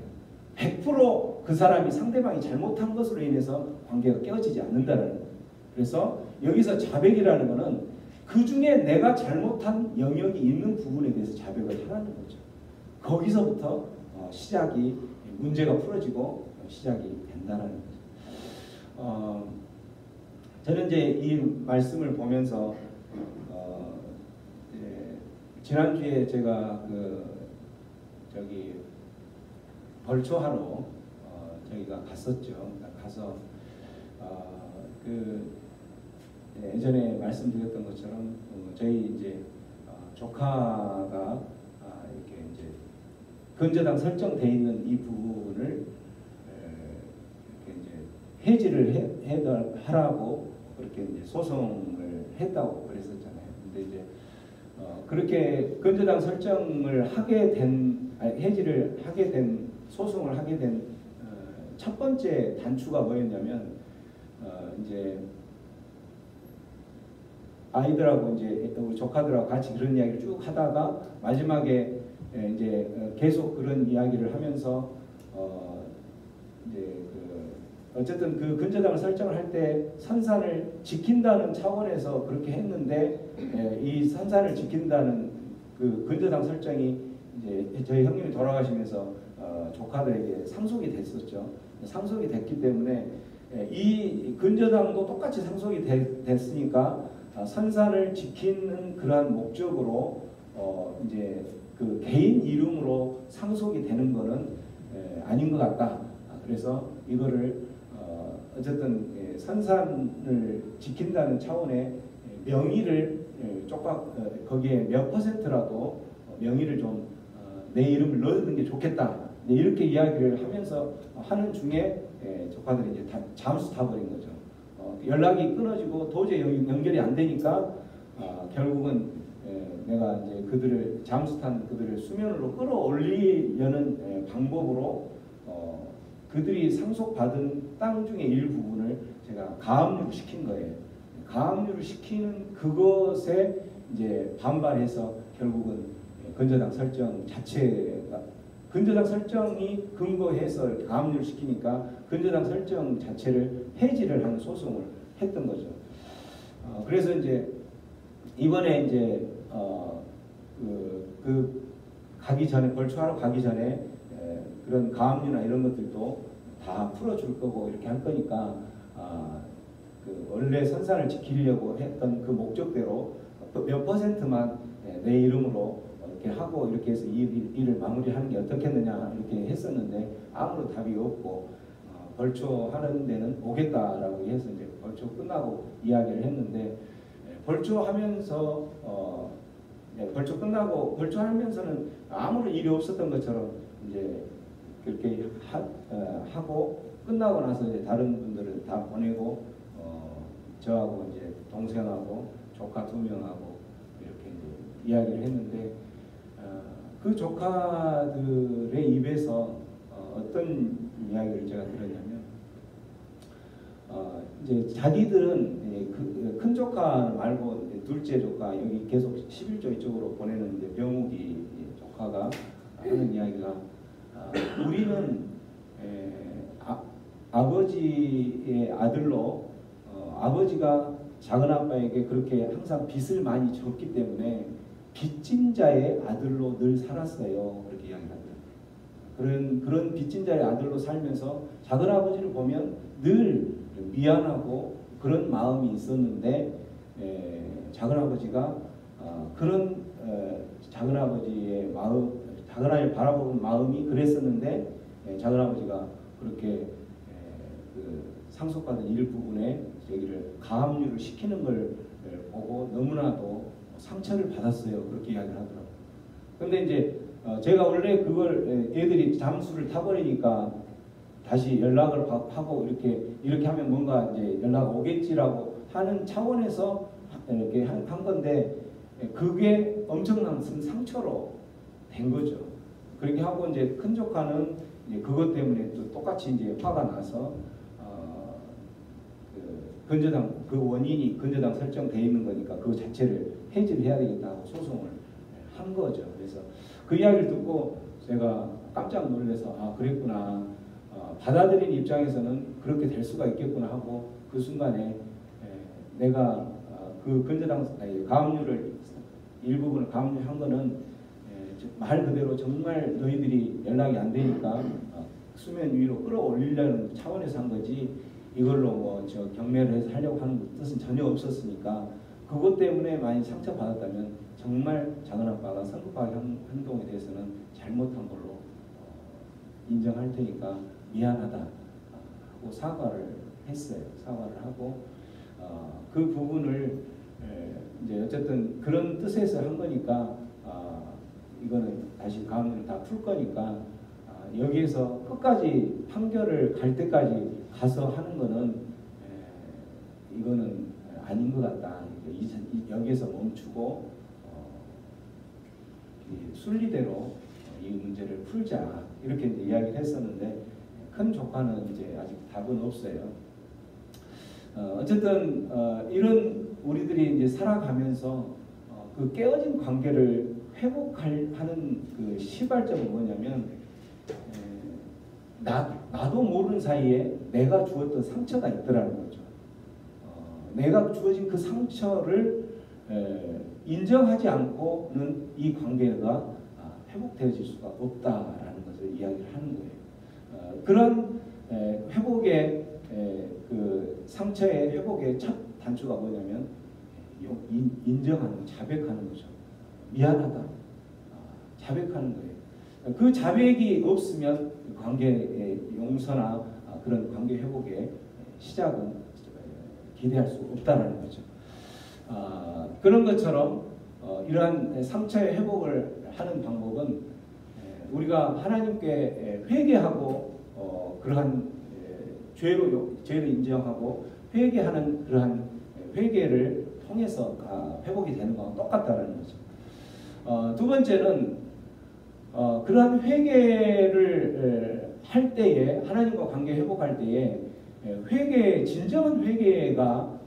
100% 그 사람이 상대방이 잘못한 것으로 인해서 관계가 깨어지지 않는다는 거예요. 그래서 여기서 자백이라는 것은 그 중에 내가 잘못한 영역이 있는 부분에 대해서 자백을 하라는 거죠. 거기서부터 시작이 문제가 풀어지고 시작이 된다는 거죠. 저는 이제 이 말씀을 보면서 지난주에 제가 벌초하러 저희가 갔었죠. 가서 예전에 말씀드렸던 것처럼 저희 이제 조카가 이렇게 이제 근저당 설정돼 있는 이 부분을 이렇게 이제 해지를 하라고 그렇게 이제 소송을 했다고 그랬었잖아요. 근데 이제 그렇게 근저당 설정을 하게 된 해지를 하게 된 소송을 하게 된 첫 번째 단추가 뭐였냐면 이제 아이들하고 이제 우리 조카들하고 같이 그런 이야기를 쭉 하다가 마지막에 이제 계속 그런 이야기를 하면서 이제 어쨌든 그 근저당을 설정을 할 때 선산을 지킨다는 차원에서 그렇게 했는데 이 선산을 지킨다는 그 근저당 설정이 이제 저희 형님이 돌아가시면서 조카들에게 상속이 됐었죠. 상속이 됐기 때문에 이 근저당도 똑같이 상속이 됐으니까 선산을 지키는 그러한 목적으로 이제 그 개인 이름으로 상속이 되는 것은 아닌 것 같다. 그래서 이거를 어쨌든 선산을 지킨다는 차원의 명의를 거기에 몇 %라도 명의를 좀 내 이름을 넣는 게 좋겠다. 이렇게 이야기를 하면서 하는 중에 조카들이 이제 다 잠수 타버린 거죠. 연락이 끊어지고 도저히 연결이 안 되니까 결국은 내가 이제 잠수 탄 그들을 수면으로 끌어올리려는 방법으로 그들이 상속받은 땅 중에 일부분을 제가 가압류를 시킨 거예요. 가압류를 시키는 그것에 이제 반발해서 결국은 근저당 설정 자체가 근저당 설정이 근거해서 이렇게 가압류를 시키니까 근저당 설정 자체를 해지를 하는 소송을 했던 거죠. 그래서 이제 이번에 이제 가기 전에 벌초하러 가기 전에 그런 가압류나 이런 것들도 다 풀어줄 거고 이렇게 할 거니까 원래 선산을 지키려고 했던 그 목적대로 몇 %만 내 이름으로 이렇게 하고 이렇게 해서 일을 마무리하는 게 어떻겠느냐 이렇게 했었는데 아무런 답이 없고 벌초하는 데는 오겠다라고 해서 이제 벌초 끝나고 이야기를 했는데 벌초하면서 벌초 끝나고 벌초하면서는 아무런 일이 없었던 것처럼 이제 그렇게 하고 끝나고 나서 이제 다른 분들을 다 보내고 저하고 이제 동생하고 조카 2명하고 이렇게 이제 이야기를 했는데 그 조카들의 입에서 어떤 이야기를 제가 들었냐면 이제 자기들은 큰 조카 말고 둘째 조카 여기 계속 11조 이쪽으로 보내는데 명욱이 조카가 하는 이야기가 우리는 아버지의 아들로 아버지가 작은아빠에게 그렇게 항상 빚을 많이 졌기 때문에 빚진 자의 아들로 늘 살았어요. 그렇게 이야기하더라고요. 그런 빚진 자의 아들로 살면서 작은아버지를 보면 늘 미안하고 그런 마음이 있었는데 작은아버지가 그런 작은아버지의 마음, 작은아이를 바라보는 마음이 그랬었는데 작은아버지가 그렇게 상속받은 일부분에 여기를 가압류를 시키는 걸 보고 너무나도 상처를 받았어요. 그렇게 이야기를 하더라고요. 근데 이제 제가 원래 그걸 애들이 잠수를 타버리니까 다시 연락을 하고 이렇게 하면 뭔가 이제 연락 오겠지라고 하는 차원에서 이렇게 한 건데 그게 엄청난 상처로 된 거죠. 그렇게 하고 이제 큰 조카는 이제 그것 때문에 또 똑같이 이제 화가 나서 그 건저당 그 원인이 건저당 설정돼 있는 거니까 그 자체를 해지를 해야 되겠다고 소송을 한 거죠. 그래서 그 이야기를 듣고 제가 깜짝 놀라서 아 그랬구나. 받아들인 입장에서는 그렇게 될 수가 있겠구나 하고 그 순간에 내가 그 건저당 가압류를 일부분을 가압류한 거는 말 그대로 정말 너희들이 연락이 안 되니까 수면 위로 끌어올리려는 차원에서 한 거지 이걸로 뭐 저 경매를 해서 하려고 하는 뜻은 전혀 없었으니까 그것 때문에 많이 상처받았다면 정말 작은 아빠가 성급하게 한 행동에 대해서는 잘못한 걸로 인정할 테니까 미안하다 하고 사과를 했어요. 사과를 하고 그 부분을 이제 어쨌든 그런 뜻에서 한 거니까 이거는 다시 가압류를 다 풀 거니까 여기에서 끝까지 판결을 갈 때까지 가서 하는 거는 이거는 아닌 것 같다. 여기에서 멈추고 순리대로 이 문제를 풀자 이렇게 이제 이야기를 했었는데 큰 조카는 이제 아직 답은 없어요. 어쨌든 이런 우리들이 이제 살아가면서 그 깨어진 관계를 회복하는 그 시발점은 뭐냐면 나도 모르는 사이에 내가 주었던 상처가 있더라는 거죠. 내가 주어진 그 상처를 인정하지 않고는 이 관계가 회복되어질 수가 없다라는 것을 이야기를 하는 거예요. 그런 회복의 그 상처의 회복의 첫 단추가 뭐냐면 인정하는, 자백하는 거죠. 미안하다. 자백하는 거예요. 그 자백이 없으면 관계의 용서나 그런 관계 회복의 시작은 기대할 수 없다라는 거죠. 그런 것처럼 이러한 상처의 회복을 하는 방법은 우리가 하나님께 회개하고 그러한 죄를 인정하고 회개하는 그러한 회개를 통해서 회복이 되는 거와 똑같다라는 거죠. 두 번째는 그러한 회개를 할 때에 하나님과 관계 회복할 때에 진정한 회개가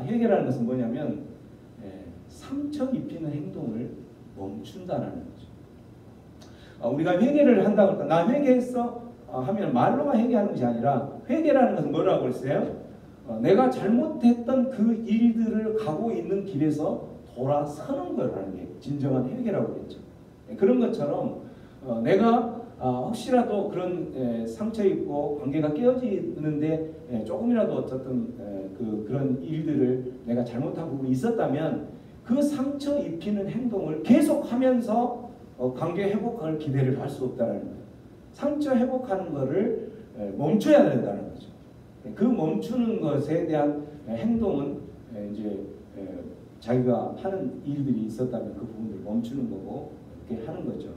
회개라는 것은 뭐냐면 상처 입히는 행동을 멈춘다라는 거죠. 우리가 회개를 한다고 할까? 나 회개했어 하면 말로만 회개하는 것이 아니라 회개라는 것은 뭐라고 그랬어요? 내가 잘못했던 그 일들을 가고 있는 길에서 돌아서는 거라는 게 진정한 회개라고 그랬죠. 그런 것처럼 내가 혹시라도 그런 상처 입고 관계가 깨어지는데 조금이라도 어쨌든 그런 일들을 내가 잘못하고 있었다면 그 상처 입히는 행동을 계속하면서 관계 회복을 기대를 할 수 없다는 거예요. 상처 회복하는 것을 멈춰야 된다는 거죠. 그 멈추는 것에 대한 행동은 이제 자기가 하는 일들이 있었다면 그 부분을 멈추는 거고 이렇게 하는 거죠.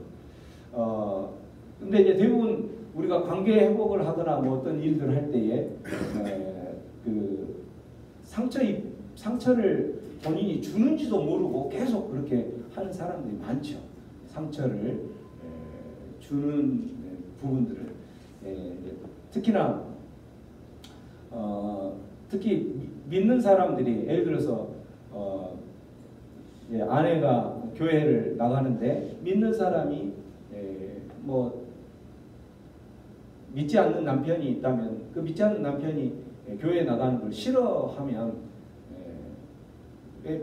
근데 이제 대부분 우리가 관계 회복을 하거나 뭐 어떤 일들을 할 때에 그 상처를 본인이 주는지도 모르고 계속 그렇게 하는 사람들이 많죠. 상처를 주는 부분들을 특히나 특히 믿는 사람들이 예를 들어서 아내가 교회를 나가는데 믿는 사람이 뭐 믿지 않는 남편이 있다면 그 믿지 않는 남편이 교회에 나가는 걸 싫어하면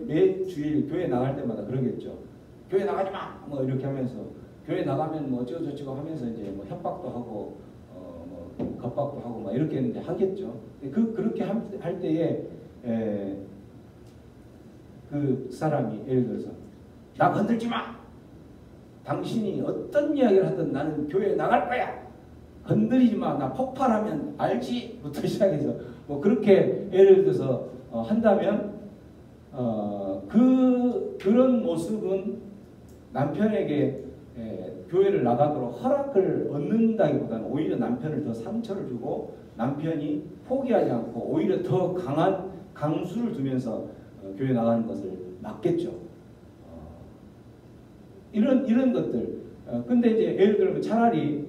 매 주일 교회 나갈 때마다 그러겠죠. 교회 나가지 마! 뭐 이렇게 하면서 교회 나가면 뭐 어쩌고저쩌고 하면서 이제 뭐 협박도 하고 뭐 겁박도 하고 막 이렇게 이제 하겠죠. 그렇게 할 때에 그 사람이 예를 들어서 나 건들지 마! 당신이 어떤 이야기를 하든 나는 교회에 나갈 거야! 건드리지 마! 나 폭발하면 알지? 부터 시작해서 뭐 그렇게 예를 들어서 한다면 그런 모습은 남편에게 교회를 나가도록 허락을 얻는다기보다는 오히려 남편을 더 상처를 주고 남편이 포기하지 않고 오히려 더 강한 강수를 두면서 교회 나가는 것을 막겠죠. 이런 것들. 근데 이제 예를 들면 차라리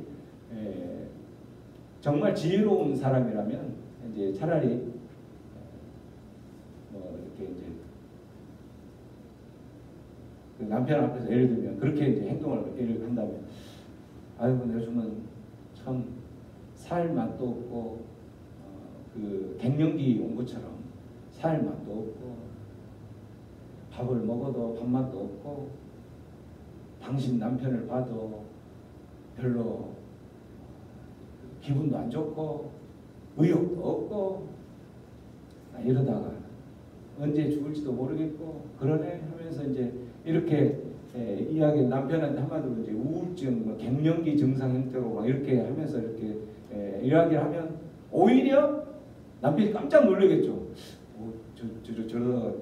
정말 지혜로운 사람이라면 이제 차라리 뭐 이렇게 이제 그 남편 앞에서 예를 들면 그렇게 이제 행동을 예를 한다면, 아이고 요즘은 참 살 맛도 없고 그 갱년기 온 것처럼 살 맛도 없고 밥을 먹어도 밥맛도 없고 당신 남편을 봐도 별로 기분도 안 좋고 의욕도 없고 이러다가 언제 죽을지도 모르겠고 그러네 하면서 이제 이렇게 이야기, 남편한테 한마디로 이제 우울증, 뭐 갱년기 증상 형태로 막 이렇게 하면서 이렇게 이야기를 하면 오히려 남편이 깜짝 놀라겠죠. 저러다가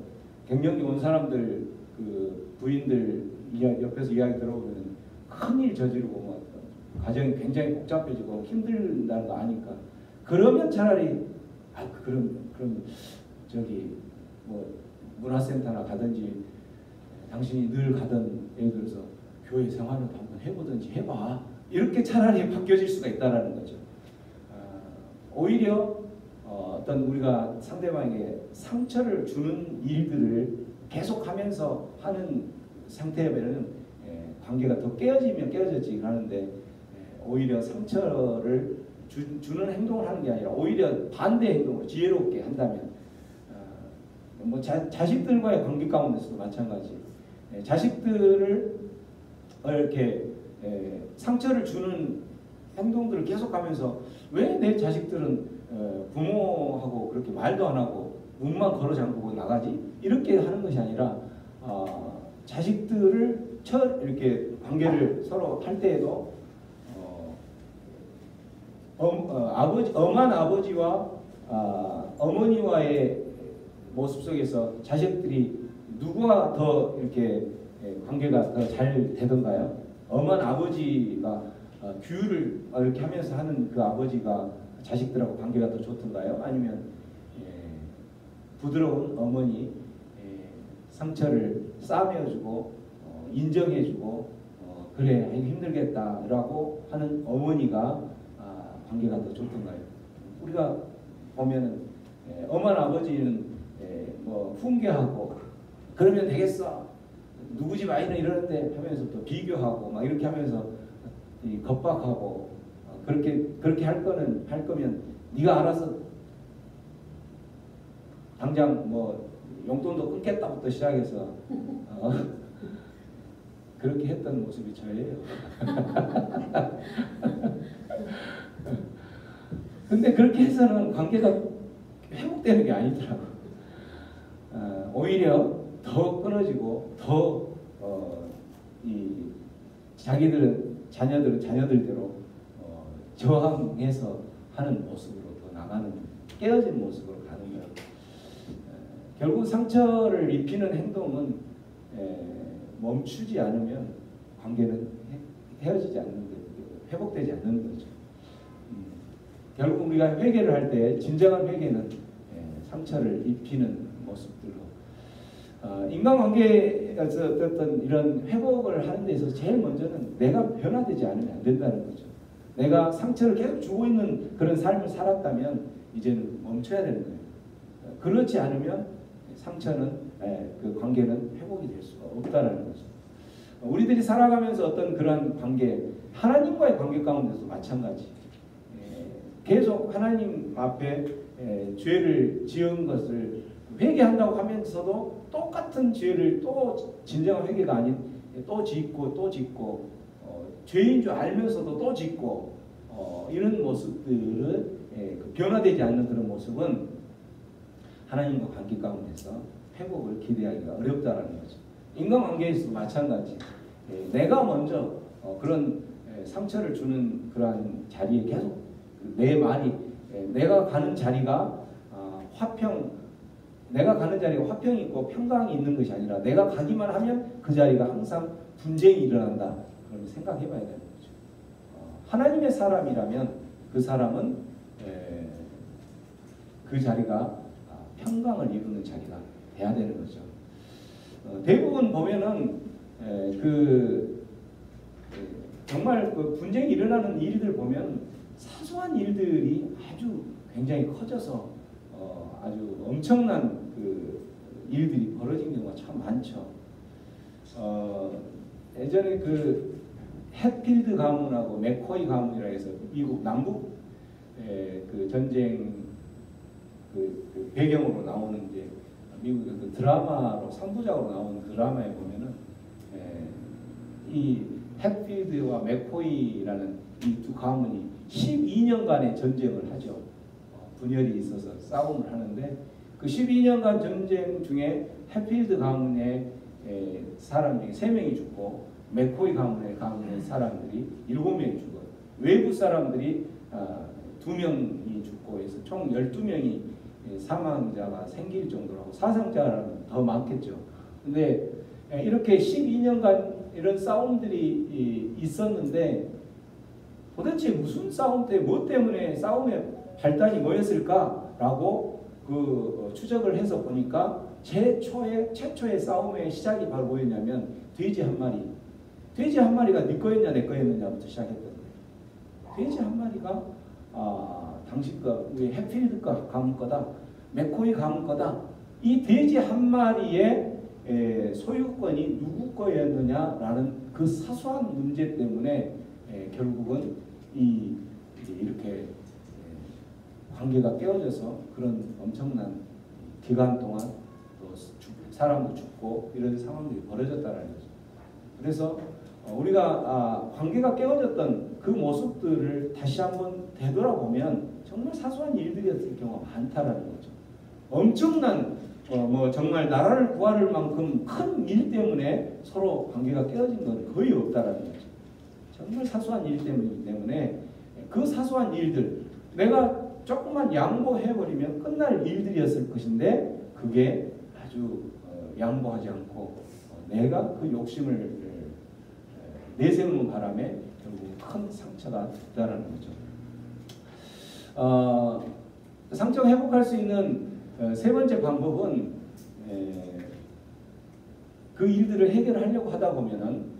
갱년기 온 사람들 그 부인들 옆에서 이야기 들어보면 큰일 저지르고 막 가정이 굉장히 복잡해지고 힘들다는 거 아니까, 그러면 차라리 그럼 저기 뭐 문화센터나 가든지 당신이 늘 가던 예를 들어서 교회 생활을 한번 해보든지 해봐, 이렇게 차라리 바뀌어질 수가 있다라는 거죠. 오히려 어떤 우리가 상대방에게 상처를 주는 일들을 계속하면서 하는 상태라면 관계가 더 깨어지면 깨어졌지 하는데, 오히려 상처를 주는 행동을 하는 게 아니라 오히려 반대 행동을 지혜롭게 한다면, 뭐 자식들과의 관계 가운데서도 마찬가지. 자식들을 이렇게 상처를 주는 행동들을 계속하면서, 왜 내 자식들은 부모하고 그렇게 말도 안 하고 문만 걸어 잠그고 나가지? 이렇게 하는 것이 아니라 자식들을 이렇게 관계를 서로 할 때에도 엄한 아버지와 어머니와의 모습 속에서 자식들이 누구가 더 이렇게 관계가 더 잘 되던가요? 엄한 아버지가 규율을 이렇게 하면서 하는 그 아버지가 자식들하고 관계가 더 좋던가요? 아니면 부드러운 어머니, 상처를 싸매어주고 인정해주고 그래 힘들겠다라고 하는 어머니가 관계가 더 좋던가요? 우리가 보면은 엄한 아버지는 뭐 훈계하고 그러면 되겠어, 누구 집 아이는 이러는데 하면서 또 비교하고 막 이렇게 하면서 겁박하고, 그렇게 할 거면 네가 알아서 당장 뭐 용돈도 끊겠다부터 시작해서 그렇게 했던 모습이 저예요. 근데 그렇게 해서는 관계가 회복되는 게 아니더라고. 오히려 더 끊어지고 더 자녀들은 자녀들대로 저항해서 하는 모습으로 더 나가는, 깨어진 모습으로 가는 거예요. 결국 상처를 입히는 행동은 멈추지 않으면 관계는 헤어지지 않는 거예요. 회복되지 않는 거죠. 결국 우리가 회개를 할 때 진정한 회개는 상처를 입히는 모습들로, 인간관계에서 어떤 이런 회복을 하는 데 있어서 제일 먼저는 내가 변화되지 않으면 안 된다는 거죠. 내가 상처를 계속 주고 있는 그런 삶을 살았다면 이제는 멈춰야 되는 거예요. 그렇지 않으면 상처는, 그 관계는 회복이 될 수가 없다는 거죠. 우리들이 살아가면서 어떤 그런 관계, 하나님과의 관계 가운데서 마찬가지. 계속 하나님 앞에 죄를 지은 것을 회개한다고 하면서도 똑같은 죄를 또 진정한 회개가 아닌 또 짓고 또 짓고, 죄인 줄 알면서도 또 짓고, 이런 모습들은 변화되지 않는 그런 모습은 하나님과 관계 가운데서 회복을 기대하기가 어렵다는 거죠. 인간관계에서도 마찬가지. 내가 먼저 그런 상처를 주는 그러한 자리에 계속 내 말이, 내가 가는 자리가 내가 가는 자리가 화평이 있고 평강이 있는 것이 아니라 내가 가기만 하면 그 자리가 항상 분쟁이 일어난다. 그러면 생각해봐야 되는 거죠. 하나님의 사람이라면 그 사람은 그 자리가 평강을 이루는 자리가 돼야 되는 거죠. 대부분 보면은 정말 그 분쟁이 일어나는 일들 보면 사소한 일들이 아주 굉장히 커져서 아주 엄청난 그 일들이 벌어진 경우가 참 많죠. 예전에 그 햇필드 가문하고 맥코이 가문이라 해서 미국 남북 그 전쟁 그 배경으로 나오는 이제 미국 그 드라마로 3부작으로 나오는 드라마에 보면은 이 햇필드와 맥코이라는 이 두 가문이 12년간의 전쟁을 하죠. 분열이 있어서 싸움을 하는데 그 12년간 전쟁 중에 햇필드 가문의 사람 중에 3명이 죽고 맥코이 가문의 사람들이 7명이 죽어요. 외부 사람들이 2명이 죽고 해서 총 12명이 사망자가 생길 정도라고 사상자는 더 많겠죠. 근데 이렇게 12년간 이런 싸움들이 있었는데 도대체 무슨 싸움 때문에 뭐 때문에 싸움의 발단이 뭐였을까라고 그 추적을 해서 보니까 최초의 싸움의 시작이 바로 뭐였냐면 돼지 한 마리가 네 거였냐 내 거였느냐부터 시작했던 거예요. 돼지 한 마리가 당신 거 우리 햇필드 가문 거다, 맥코이 가문 거다. 이 돼지 한 마리의 소유권이 누구 거였느냐라는 그 사소한 문제 때문에 결국은 이렇게 관계가 깨어져서 그런 엄청난 기간 동안 또 사람도 죽고 이런 상황들이 벌어졌다는 거죠. 그래서 우리가 관계가 깨어졌던 그 모습들을 다시 한번 되돌아보면 정말 사소한 일들이었을 경우가 많다라는 거죠. 엄청난 정말 나라를 구할 만큼 큰 일 때문에 서로 관계가 깨어진 건 거의 없다라는 거죠. 정말 사소한 일 때문이기 때문에 그 사소한 일들 내가 조금만 양보해버리면 끝날 일들이었을 것인데 그게 아주 양보하지 않고 내가 그 욕심을 내세우는 바람에 결국 큰 상처가 됐다는 거죠. 상처 회복할 수 있는 세 번째 방법은 그 일들을 해결하려고 하다 보면은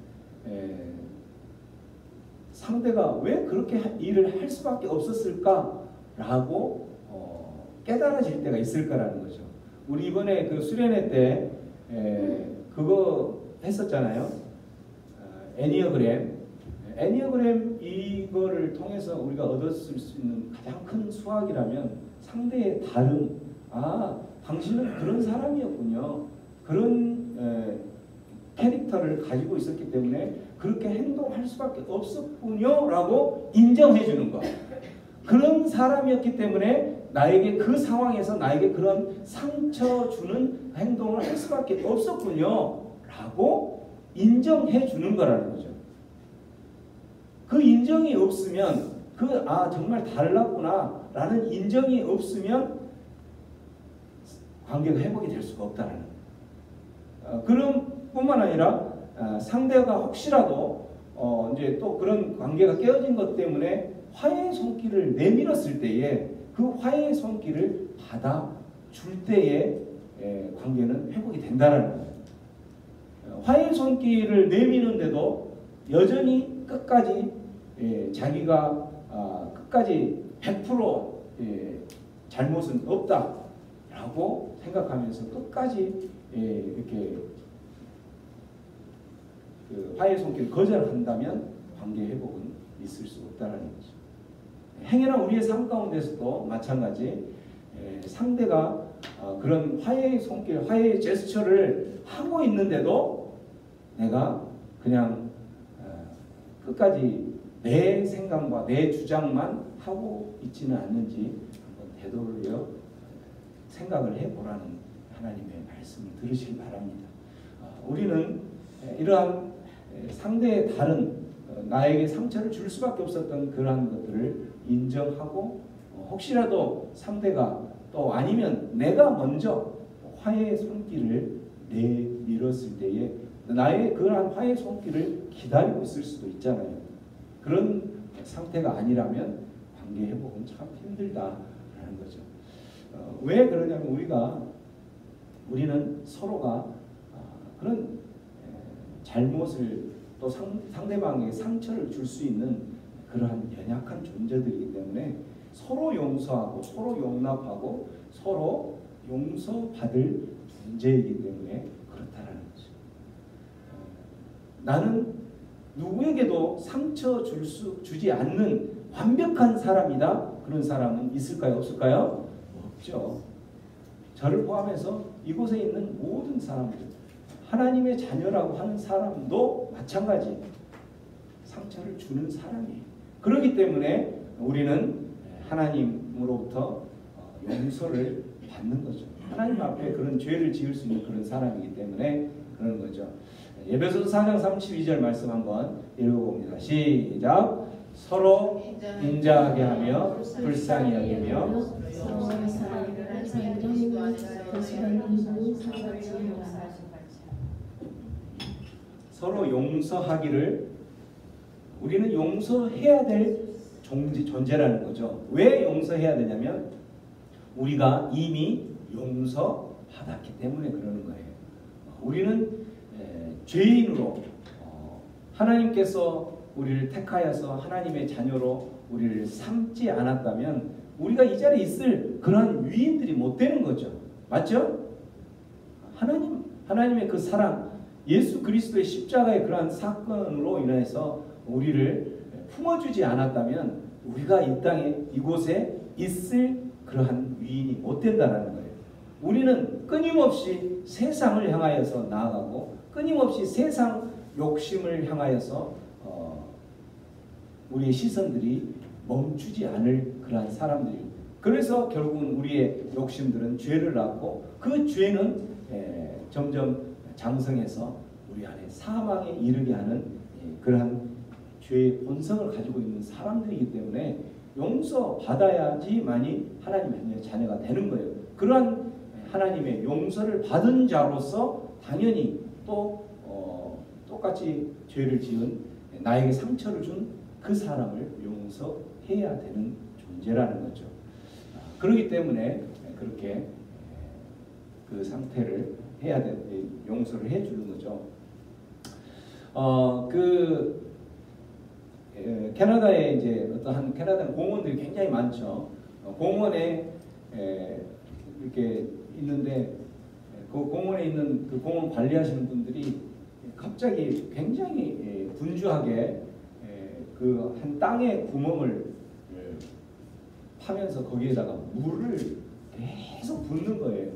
상대가 왜 그렇게 일을 할 수밖에 없었을까라고 깨달아질 때가 있을 거라는 거죠. 우리 이번에 그 수련회 때 그거 했었잖아요. 애니어그램 이거를 통해서 우리가 얻었을 수 있는 가장 큰 수학이라면 상대의 다름. 당신은 그런 사람이었군요. 그런 캐릭터를 가지고 있었기 때문에 그렇게 행동할 수밖에 없었군요 라고 인정해 주는 거. 그런 사람이었기 때문에 나에게 그 상황에서 나에게 그런 상처 주는 행동을 할 수밖에 없었군요 라고 인정해 주는 거라는 거죠. 그 인정이 없으면 정말 달랐구나 라는 인정이 없으면 관계가 회복이 될 수가 없다는 그런 뿐만 아니라 상대가 혹시라도 이제 또 그런 관계가 깨어진 것 때문에 화해의 손길을 내밀었을 때에 그 화해의 손길을 받아줄 때에 관계는 회복이 된다는 거예요. 화해의 손길을 내미는데도 여전히 끝까지 자기가 끝까지 100% 잘못은 없다라고 생각하면서 끝까지 이렇게 그 화해의 손길을 거절한다면 관계 회복은 있을 수 없다는 거죠. 행여나 우리의 삶 가운데서도 마찬가지 상대가 그런 화해의 손길, 화해의 제스처를 하고 있는데도 내가 그냥 끝까지 내 생각과 내 주장만 하고 있지는 않는지 한번 되돌려 생각을 해보라는 하나님의 말씀을 들으시기 바랍니다. 우리는 이러한 상대의 다른 나에게 상처를 줄 수밖에 없었던 그러한 것들을 인정하고 혹시라도 상대가 또 아니면 내가 먼저 화해의 손길을 내밀었을 때에 나의 그러한 화해의 손길을 기다리고 있을 수도 있잖아요. 그런 상태가 아니라면 관계 회복은 참 힘들다라는 거죠. 왜 그러냐면 우리는 서로가 그런 잘못을 또 상대방에게 상처를 줄 수 있는 그러한 연약한 존재들이기 때문에 서로 용서하고 서로 용납하고 서로 용서받을 존재이기 때문에 그렇다라는 거죠. 나는 누구에게도 상처 주지 않는 완벽한 사람이다. 그런 사람은 있을까요? 없을까요? 없죠. 저를 포함해서 이곳에 있는 모든 사람들, 하나님의 자녀라고 하는 사람도 마찬가지 상처를 주는 사람이에요. 그렇기 때문에 우리는 하나님으로부터 용서를 받는 거죠. 하나님 앞에 그런 죄를 지을 수 있는 그런 사람이기 때문에 그런 거죠. 에베소서 4장 32절 말씀 한번 읽어봅니다. 시작. 서로 인자하게 하며 불쌍히 여기며 서로의 사랑을 사랑하는 거룩한 상같이 하라. 서로 용서하기를 우리는 용서해야 될 존재라는 거죠. 왜 용서해야 되냐면 우리가 이미 용서받았기 때문에 그러는 거예요. 우리는 죄인으로 하나님께서 우리를 택하여서 하나님의 자녀로 우리를 삼지 않았다면 우리가 이 자리에 있을 그런 위인들이 못 되는 거죠. 맞죠? 하나님의 그 사랑, 예수 그리스도의 십자가의 그러한 사건으로 인해서 우리를 품어주지 않았다면 우리가 이 땅에 이곳에 있을 그러한 위인이 못 된다는 거예요. 우리는 끊임없이 세상을 향하여서 나아가고 끊임없이 세상 욕심을 향하여서 우리의 시선들이 멈추지 않을 그러한 사람들이. 그래서 결국은 우리의 욕심들은 죄를 낳고 그 죄는 점점 장성해서 우리 안에 사망에 이르게 하는 그러한 죄의 본성을 가지고 있는 사람들이기 때문에 용서받아야지만이 하나님의 자녀가 되는 거예요. 그러한 하나님의 용서를 받은 자로서 당연히 또 똑같이 죄를 지은 나에게 상처를 준 그 사람을 용서해야 되는 존재라는 거죠. 그렇기 때문에 그렇게 그 상태를 해야 돼, 용서를 해주는 거죠. 캐나다에 이제 어떠한 캐나다 공원들이 굉장히 많죠. 공원에 이렇게 있는데 그 공원에 있는 그 공원 관리하시는 분들이 갑자기 굉장히 분주하게 그 한 땅에 구멍을 파면서 거기에다가 물을 계속 붓는 거예요.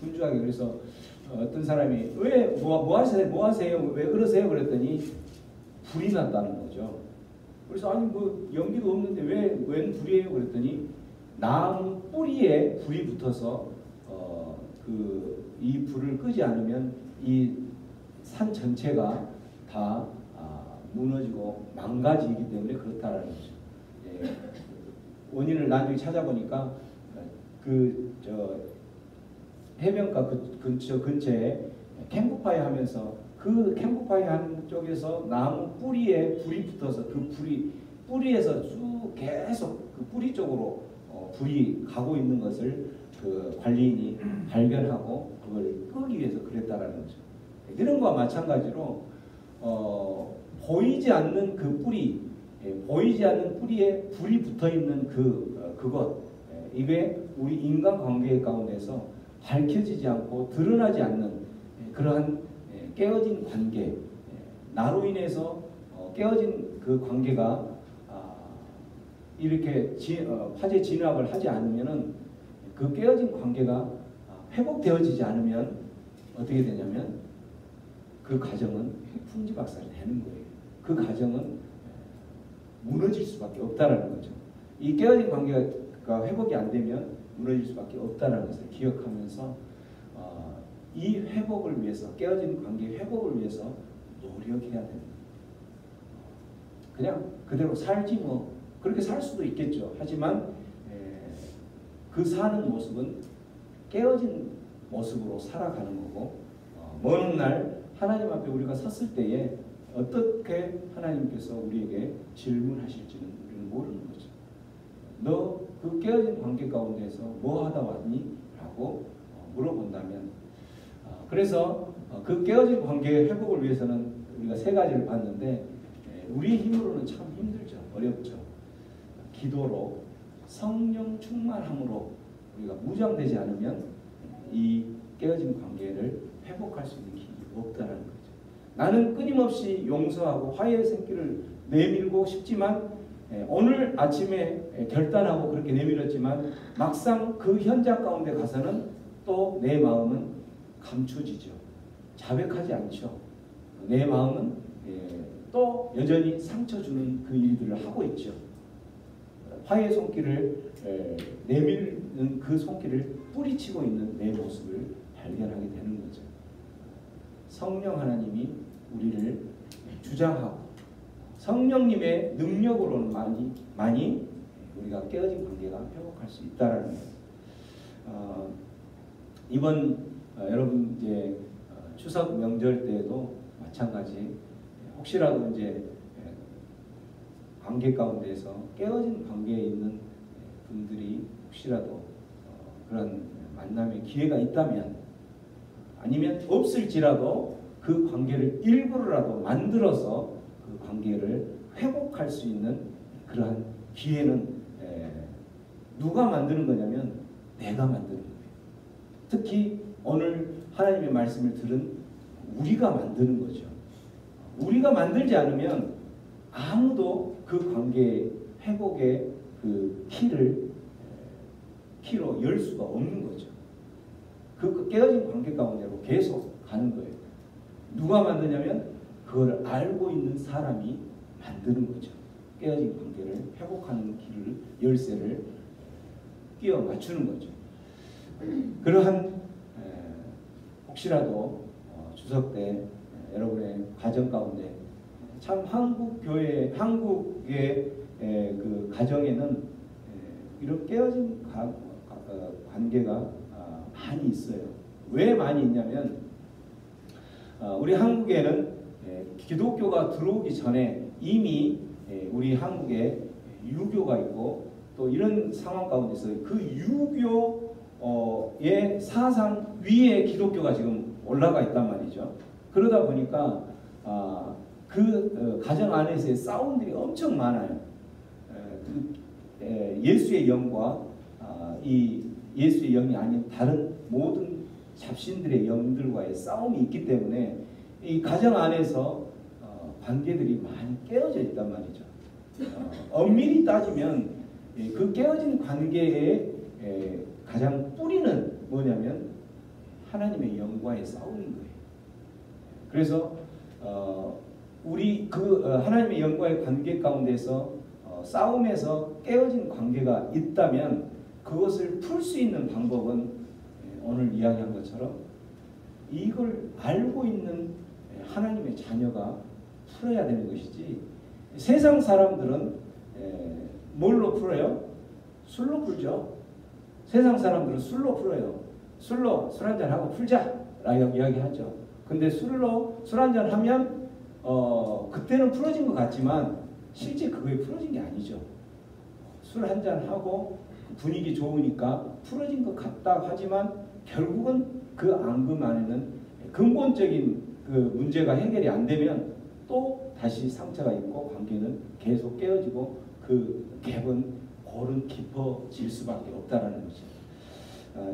분주하게. 그래서 어떤 사람이 왜 뭐 하세요? 왜 그러세요? 그랬더니 불이 났다는 거죠. 그래서 아니 뭐 연기도 없는데 웬 불이에요? 그랬더니 나무 뿌리에 불이 붙어서 이 불을 끄지 않으면 이 산 전체가 다 무너지고 망가지기 때문에 그렇다라는 거죠. 예. 원인을 나중에 찾아보니까 해변가 근처에 캠프파이어 하면서 그 캠프파이어 하는 쪽에서 나무 뿌리에 불이 붙어서 그 뿌리에서 쭉 계속 그 뿌리 쪽으로 불이 가고 있는 것을 그 관리인이 발견하고 그걸 끄기 위해서 그랬다라는 거죠. 이런 거와 마찬가지로 보이지 않는 그 뿌리, 보이지 않는 뿌리에 불이 붙어 있는 그것, 이게 우리 인간관계 가운데서 밝혀지지 않고 드러나지 않는 그러한 깨어진 관계, 나로 인해서 깨어진 그 관계가 이렇게 화재 진압을 하지 않으면은 그 깨어진 관계가 회복되어지지 않으면 어떻게 되냐면 그 가정은 풍지박산이 되는 거예요. 그 가정은 무너질 수밖에 없다라는 거죠. 이 깨어진 관계가 회복이 안 되면 무너질 수밖에 없다는 것을 기억하면서 이 회복을 위해서, 깨어진 관계 회복을 위해서 노력해야 됩니다. 그냥 그대로 살지 뭐 그렇게 살 수도 있겠죠. 하지만 그 사는 모습은 깨어진 모습으로 살아가는 거고 먼 날 하나님 앞에 우리가 섰을 때에 어떻게 하나님께서 우리에게 질문하실지는 우리는 모르는 거죠. 너 그 깨어진 관계 가운데서 뭐 하다 왔니? 라고 물어본다면 그래서 그 깨어진 관계의 회복을 위해서는 우리가 세 가지를 봤는데 우리 힘으로는 참 힘들죠. 어렵죠. 기도로 성령 충만함으로 우리가 무장되지 않으면 이 깨어진 관계를 회복할 수 있는 길이 없다는 거죠. 나는 끊임없이 용서하고 화해의 손길을 내밀고 싶지만 오늘 아침에 결단하고 그렇게 내밀었지만 막상 그 현장 가운데 가서는 또 내 마음은 감춰지죠. 자백하지 않죠. 내 마음은 또 여전히 상처 주는 그 일들을 하고 있죠. 화해의 손길을 내밀는 그 손길을 뿌리치고 있는 내 모습을 발견하게 되는 거죠. 성령 하나님이 우리를 주장하고 성령님의 능력으로는 많이 우리가 깨어진 관계가 회복할 수 있다라는 거예요. 이번 여러분 이제 추석 명절 때에도 마찬가지 혹시라도 이제 관계 가운데서 깨어진 관계에 있는 분들이 혹시라도 그런 만남의 기회가 있다면 아니면 없을지라도 그 관계를 일부러라도 만들어서 그 관계를 회복할 수 있는 그러한 기회는 누가 만드는 거냐면 내가 만드는 거예요. 특히 오늘 하나님의 말씀을 들은 우리가 만드는 거죠. 우리가 만들지 않으면 아무도 그 관계 회복의 그 키로 열 수가 없는 거죠. 그 깨어진 관계 가운데로 계속 가는 거예요. 누가 만드냐면 그걸 알고 있는 사람이 만드는 거죠. 깨어진 관계를 회복하는 길을 열쇠를 끼워 맞추는 거죠. 그러한 혹시라도 추석 때 여러분의 가정 가운데 참 한국의 그 가정에는 이런 깨어진 관계가 많이 있어요. 왜 많이 있냐면 우리 한국에는 기독교가 들어오기 전에 이미 우리 한국에 유교가 있고 또 이런 상황 가운데서 그 유교의 사상 위에 기독교가 지금 올라가 있단 말이죠. 그러다 보니까 그 가정 안에서의 싸움들이 엄청 많아요. 예수의 영과 이 예수의 영이 아닌 다른 모든 잡신들의 영들과의 싸움이 있기 때문에 이 가정 안에서 관계들이 많이 깨어져 있단 말이죠. 엄밀히 따지면 그 깨어진 관계의 가장 뿌리는 뭐냐면 하나님의 영과의 싸움인 거예요. 그래서 우리 그 하나님의 영과의 관계 가운데서 싸움에서 깨어진 관계가 있다면 그것을 풀 수 있는 방법은 오늘 이야기한 것처럼 이걸 알고 있는 하나님의 자녀가 풀어야 되는 것이지 세상 사람들은 뭘로 풀어요? 술로 풀죠. 세상 사람들은 술로 풀어요. 술로 술 한잔하고 풀자라고 이야기하죠. 근데 술 한잔하면 그때는 풀어진 것 같지만 실제 그거에 풀어진 게 아니죠. 술 한잔하고 분위기 좋으니까 풀어진 것 같다 하지만 결국은 그 앙금 안에는 근본적인 그 문제가 해결이 안 되면 또 다시 상처가 있고 관계는 계속 깨어지고 그 갭은 골은 깊어질 수밖에 없다라는 거죠.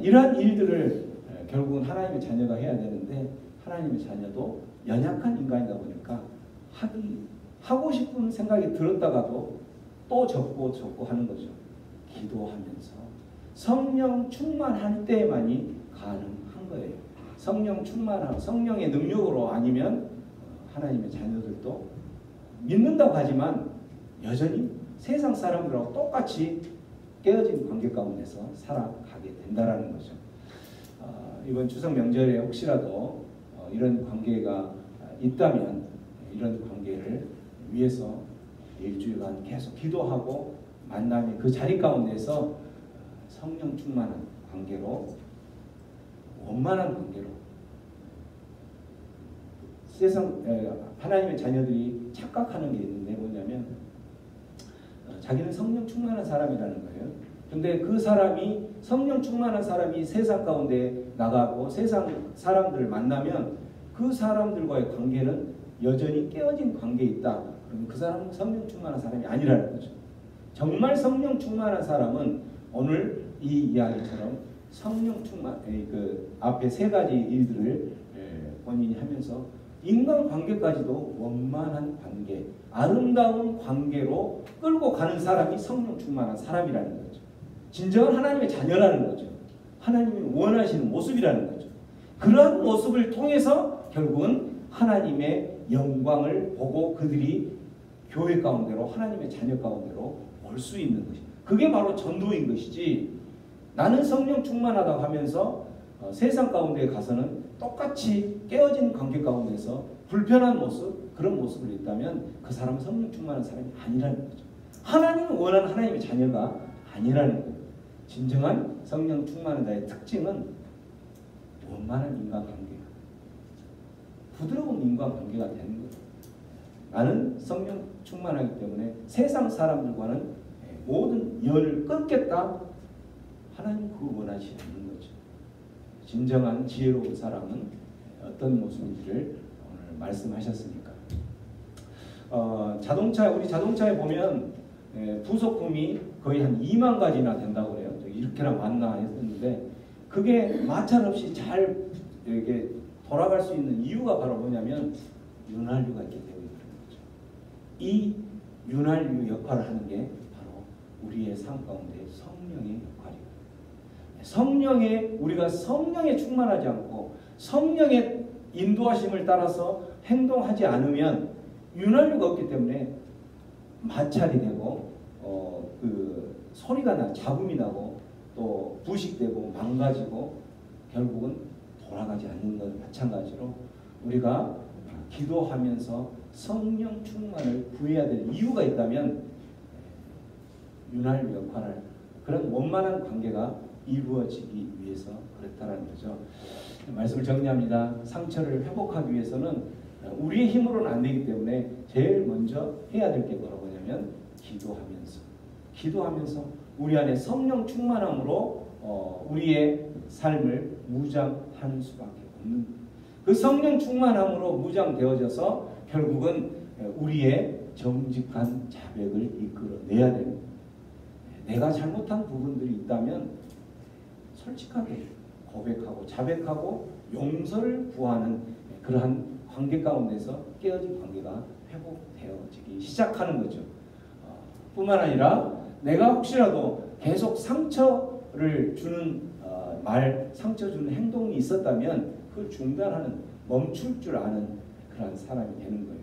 이러한 일들을 결국은 하나님의 자녀가 해야 되는데 하나님의 자녀도 연약한 인간이다 보니까 하고 싶은 생각이 들었다가도 또 접고 하는 거죠. 기도하면서 성령 충만할 때만이 가능한 거예요. 성령 충만함, 성령의 능력으로 아니면 하나님의 자녀들도 믿는다고 하지만 여전히 세상 사람들하고 똑같이 깨어진 관계 가운데서 살아가게 된다라는 거죠. 이번 추석 명절에 혹시라도 이런 관계가 있다면 이런 관계를 위해서 일주일간 계속 기도하고 만남의 그 자리 가운데서 성령 충만한 관계로 원만한 관계로 세상 하나님의 자녀들이 착각하는 게 있는데 뭐냐면 자기는 성령 충만한 사람이라는 거예요. 근데 그 사람이 성령 충만한 사람이 세상 가운데 나가고 세상 사람들을 만나면 그 사람들과의 관계는 여전히 깨어진 관계에 있다. 그러면 그 사람은 성령 충만한 사람이 아니라는 거죠. 정말 성령 충만한 사람은 오늘 이 이야기처럼 성령 충만, 그 앞에 세 가지 일들을 본인이 하면서 인간관계까지도 원만한 관계, 아름다운 관계로 끌고 가는 사람이 성령 충만한 사람이라는 거죠. 진정한 하나님의 자녀라는 거죠. 하나님이 원하시는 모습이라는 거죠. 그러한 모습을 통해서 결국은 하나님의 영광을 보고 그들이 교회 가운데로 하나님의 자녀 가운데로 올 수 있는 것입니다. 그게 바로 전도인 것이지, 나는 성령 충만하다고 하면서 세상 가운데에 가서는 똑같이 깨어진 관계 가운데서 불편한 모습, 그런 모습을 있다면 그 사람은 성령 충만한 사람이 아니라는 거죠. 하나님이 원하는 하나님의 자녀가 아니라는 거예요. 진정한 성령 충만한 자의 특징은 원만한 인간관계, 부드러운 인간관계가 되는 거예요. 나는 성령 충만하기 때문에 세상 사람들과는 모든 연을 끊겠다. 하나님 그거 원하지 않는 거죠. 진정한 지혜로운 사람은 어떤 모습인지를 오늘 말씀하셨으니까. 우리 자동차에 보면 부속품이 거의 한 2만 가지나 된다고 그래요. 이렇게나 많나 했었는데 그게 마찰 없이 잘 이렇게 돌아갈 수 있는 이유가 바로 뭐냐면 윤활유가 있기 때문에 그런 거죠. 이 윤활유 역할을 하는 게 바로 우리의 삶 가운데 성령의 역할이에요. 우리가 성령에 충만하지 않고 성령의 인도하심을 따라서 행동하지 않으면 윤활유가 없기 때문에 마찰이 되고 그 소리가 나, 잡음이 나고 또 부식되고 망가지고 결국은 돌아가지 않는 것 마찬가지로 우리가 기도하면서 성령 충만을 구해야 될 이유가 있다면 윤활유 역할을, 그런 원만한 관계가 이루어지기 위해서 그렇다라는 거죠. 말씀을 정리합니다. 상처를 회복하기 위해서는 우리의 힘으로는 안 되기 때문에 제일 먼저 해야 될 게 뭐냐면 기도하면서 우리 안에 성령 충만함으로 우리의 삶을 무장하는 수밖에 없는 거예요. 그 성령 충만함으로 무장되어져서 결국은 우리의 정직한 자백을 이끌어내야 됩니다. 내가 잘못한 부분들이 있다면 솔직하게 고백하고 자백하고 용서를 구하는 그러한 관계 가운데서 깨어진 관계가 회복되어지기 시작하는 거죠. 뿐만 아니라 내가 혹시라도 계속 상처를 주는 상처 주는 행동이 있었다면 그걸 중단하는, 멈출 줄 아는 그런 사람이 되는 거예요.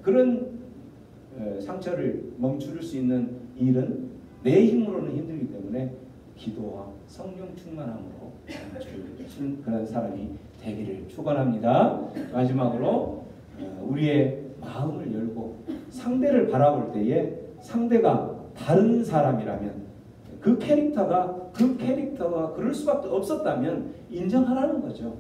그런 상처를 멈출 수 있는 일은 내 힘으로는 힘들기 때문에 기도와 성령 충만함으로 멈추는 그런 사람이 되기를 축원합니다. 마지막으로 우리의 마음을 열고 상대를 바라볼 때에 상대가 다른 사람이라면 그 캐릭터가 그럴 수밖에 없었다면 인정하라는 거죠.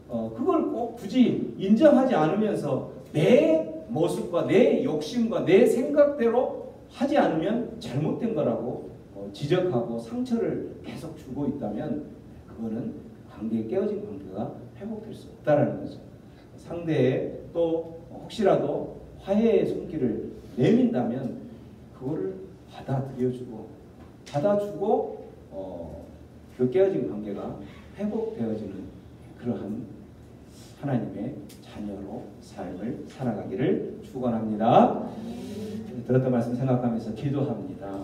그걸 꼭 굳이 인정하지 않으면서 내 모습과 내 욕심과 내 생각대로 하지 않으면 잘못된 거라고 지적하고 상처를 계속 주고 있다면 그거는 깨어진 관계가 회복될 수 없다라는 거죠. 상대에 또 혹시라도 화해의 손길을 내민다면 그거를 받아주고 그 깨어진 관계가 회복되어지는 그러한 하나님의 자녀로 삶을 살아가기를 축원합니다. 들었던 말씀 생각하면서 기도합니다.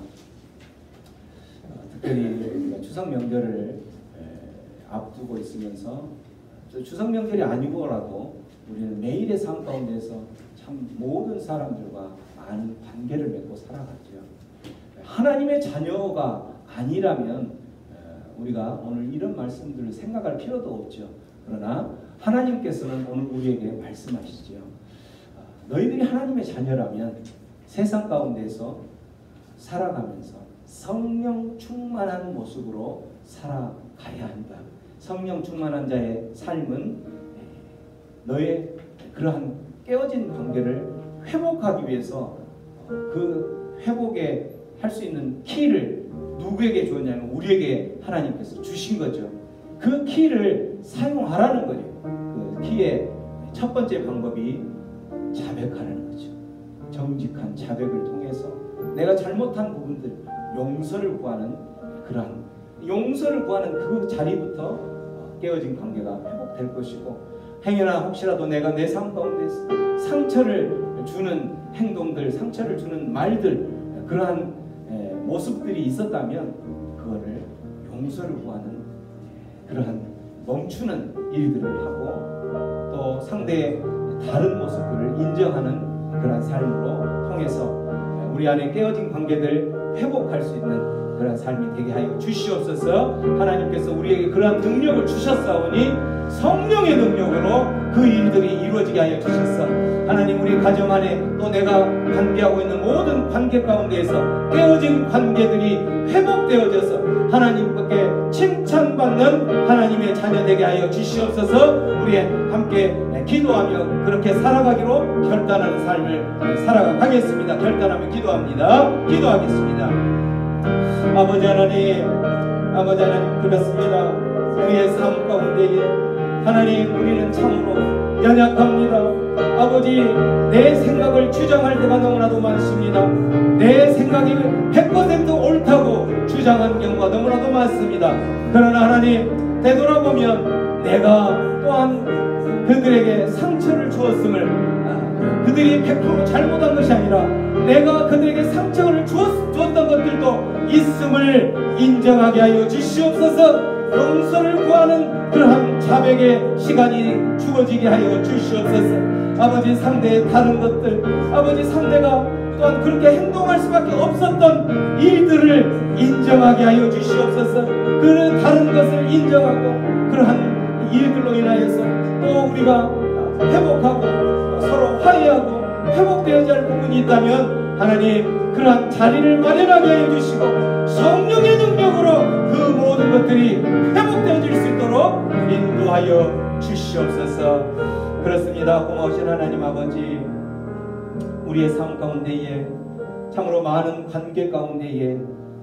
특별히 추석 명절을 앞두고 있으면서 추석 명절이 아니고라도 우리는 매일의 삶 가운데서 참 모든 사람들과 많은 관계를 맺고 살아가죠. 하나님의 자녀가 아니라면 우리가 오늘 이런 말씀들을 생각할 필요도 없죠. 그러나 하나님께서는 오늘 우리에게 말씀하시죠. 너희들이 하나님의 자녀라면 세상 가운데서 살아가면서 성령 충만한 모습으로 살아가야 한다. 성령 충만한 자의 삶은 너의 그러한 깨어진 관계를 회복하기 위해서 그 회복에 할 수 있는 키를 누구에게 주었냐면 우리에게 하나님께서 주신 거죠. 그 키를 사용하라는 거예요. 그 키에 첫 번째 방법이 자백하는 거죠. 정직한 자백을 통해서 내가 잘못한 부분들 용서를 구하는 용서를 구하는 그 자리부터 깨어진 관계가 회복될 것이고, 행여나 혹시라도 내가 내 삶 가운데서 상처를 주는 행동들, 상처를 주는 말들, 그러한 모습들이 있었다면 그거를 용서를 구하는 그러한 멈추는 일들을 하고, 또 상대의 다른 모습들을 인정하는 그러한 삶으로 통해서 우리 안에 깨어진 관계들 회복할 수 있는 그런 삶이 되게 하여 주시옵소서. 하나님께서 우리에게 그러한 능력을 주셨사오니 성령의 능력으로 그 일들이 이루어지게 하여 주셨어. 하나님, 우리 가정 안에 또 내가 관계하고 있는 모든 관계 가운데에서 깨어진 관계들이 회복되어져서 하나님께 칭찬받는 하나님의 자녀 되게 하여 주시옵소서. 우리 함께 기도하며 그렇게 살아가기로 결단하는 삶을 살아가겠습니다. 결단하며 기도하겠습니다. 아버지 하나님, 그렇습니다. 우리의 삶 가운데에 하나님, 우리는 참으로 연약합니다. 아버지, 내 생각을 주장할 때가 너무나도 많습니다. 내 생각이 100% 옳다고 주장하는 경우가 너무나도 많습니다. 그러나 하나님, 되돌아보면 내가 또한 그들에게 상처를 주었음을, 그들이 100% 잘못한 것이 아니라 내가 그들에게 상처를 주었던 것들도 있음을 인정하게 하여 주시옵소서. 용서를 구하는 그러한 자백의 시간이 주어지게 하여 주시옵소서. 아버지, 상대의 다른 것들, 아버지, 상대가 또한 그렇게 행동할 수밖에 없었던 일들을 인정하게 하여 주시옵소서. 그 다른 것을 인정하고 그러한 일들로 인하여서 또 우리가 회복하고 서로 화해하고 회복되어야 할 부분이 있다면 하나님, 그러한 자리를 마련하게 하여 주시고 성령의 능력으로 그 모든 것들이 회복되어질 수 있도록 인도하여 주시옵소서. 그렇습니다. 고마우신 하나님 아버지, 우리의 삶 가운데에 참으로 많은 관계 가운데에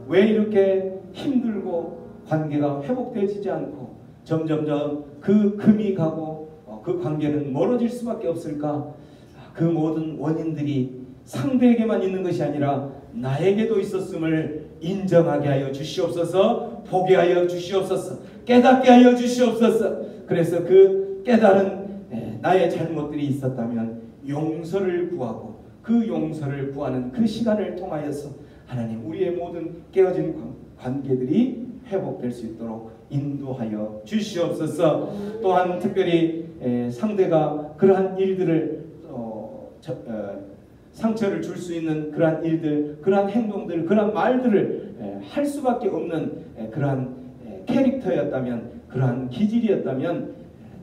왜 이렇게 힘들고 관계가 회복되어지지 않고 점점점 그 금이 가고 그 관계는 멀어질 수밖에 없을까? 그 모든 원인들이 상대에게만 있는 것이 아니라 나에게도 있었음을 인정하게 하여 주시옵소서. 보게 하여 주시옵소서. 깨닫게 하여 주시옵소서. 그래서 그 깨달은 나의 잘못들이 있었다면 용서를 구하고 그 용서를 구하는 그 시간을 통하여서 하나님, 우리의 모든 깨어진 관계들이 회복될 수 있도록 인도하여 주시옵소서. 또한 특별히 상대가 그러한 일들을 상처를 줄 수 있는 그러한 일들, 그러한 행동들, 그러한 말들을 할 수밖에 없는 그러한 캐릭터였다면, 그러한 기질이었다면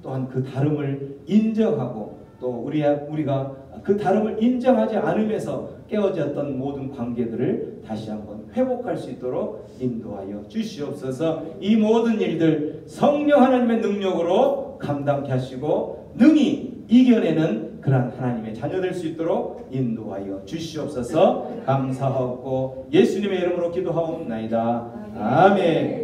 또한 그 다름을 인정하고 또 우리가 그 다름을 인정하지 않으면서 깨어졌던 모든 관계들을 다시 한번 회복할 수 있도록 인도하여 주시옵소서. 이 모든 일들 성령 하나님의 능력으로 감당케 하시고 능히 이겨내는 그러한 하나님의 자녀 될 수 있도록 인도하여 주시옵소서. 감사하고 예수님의 이름으로 기도하옵나이다. 아멘.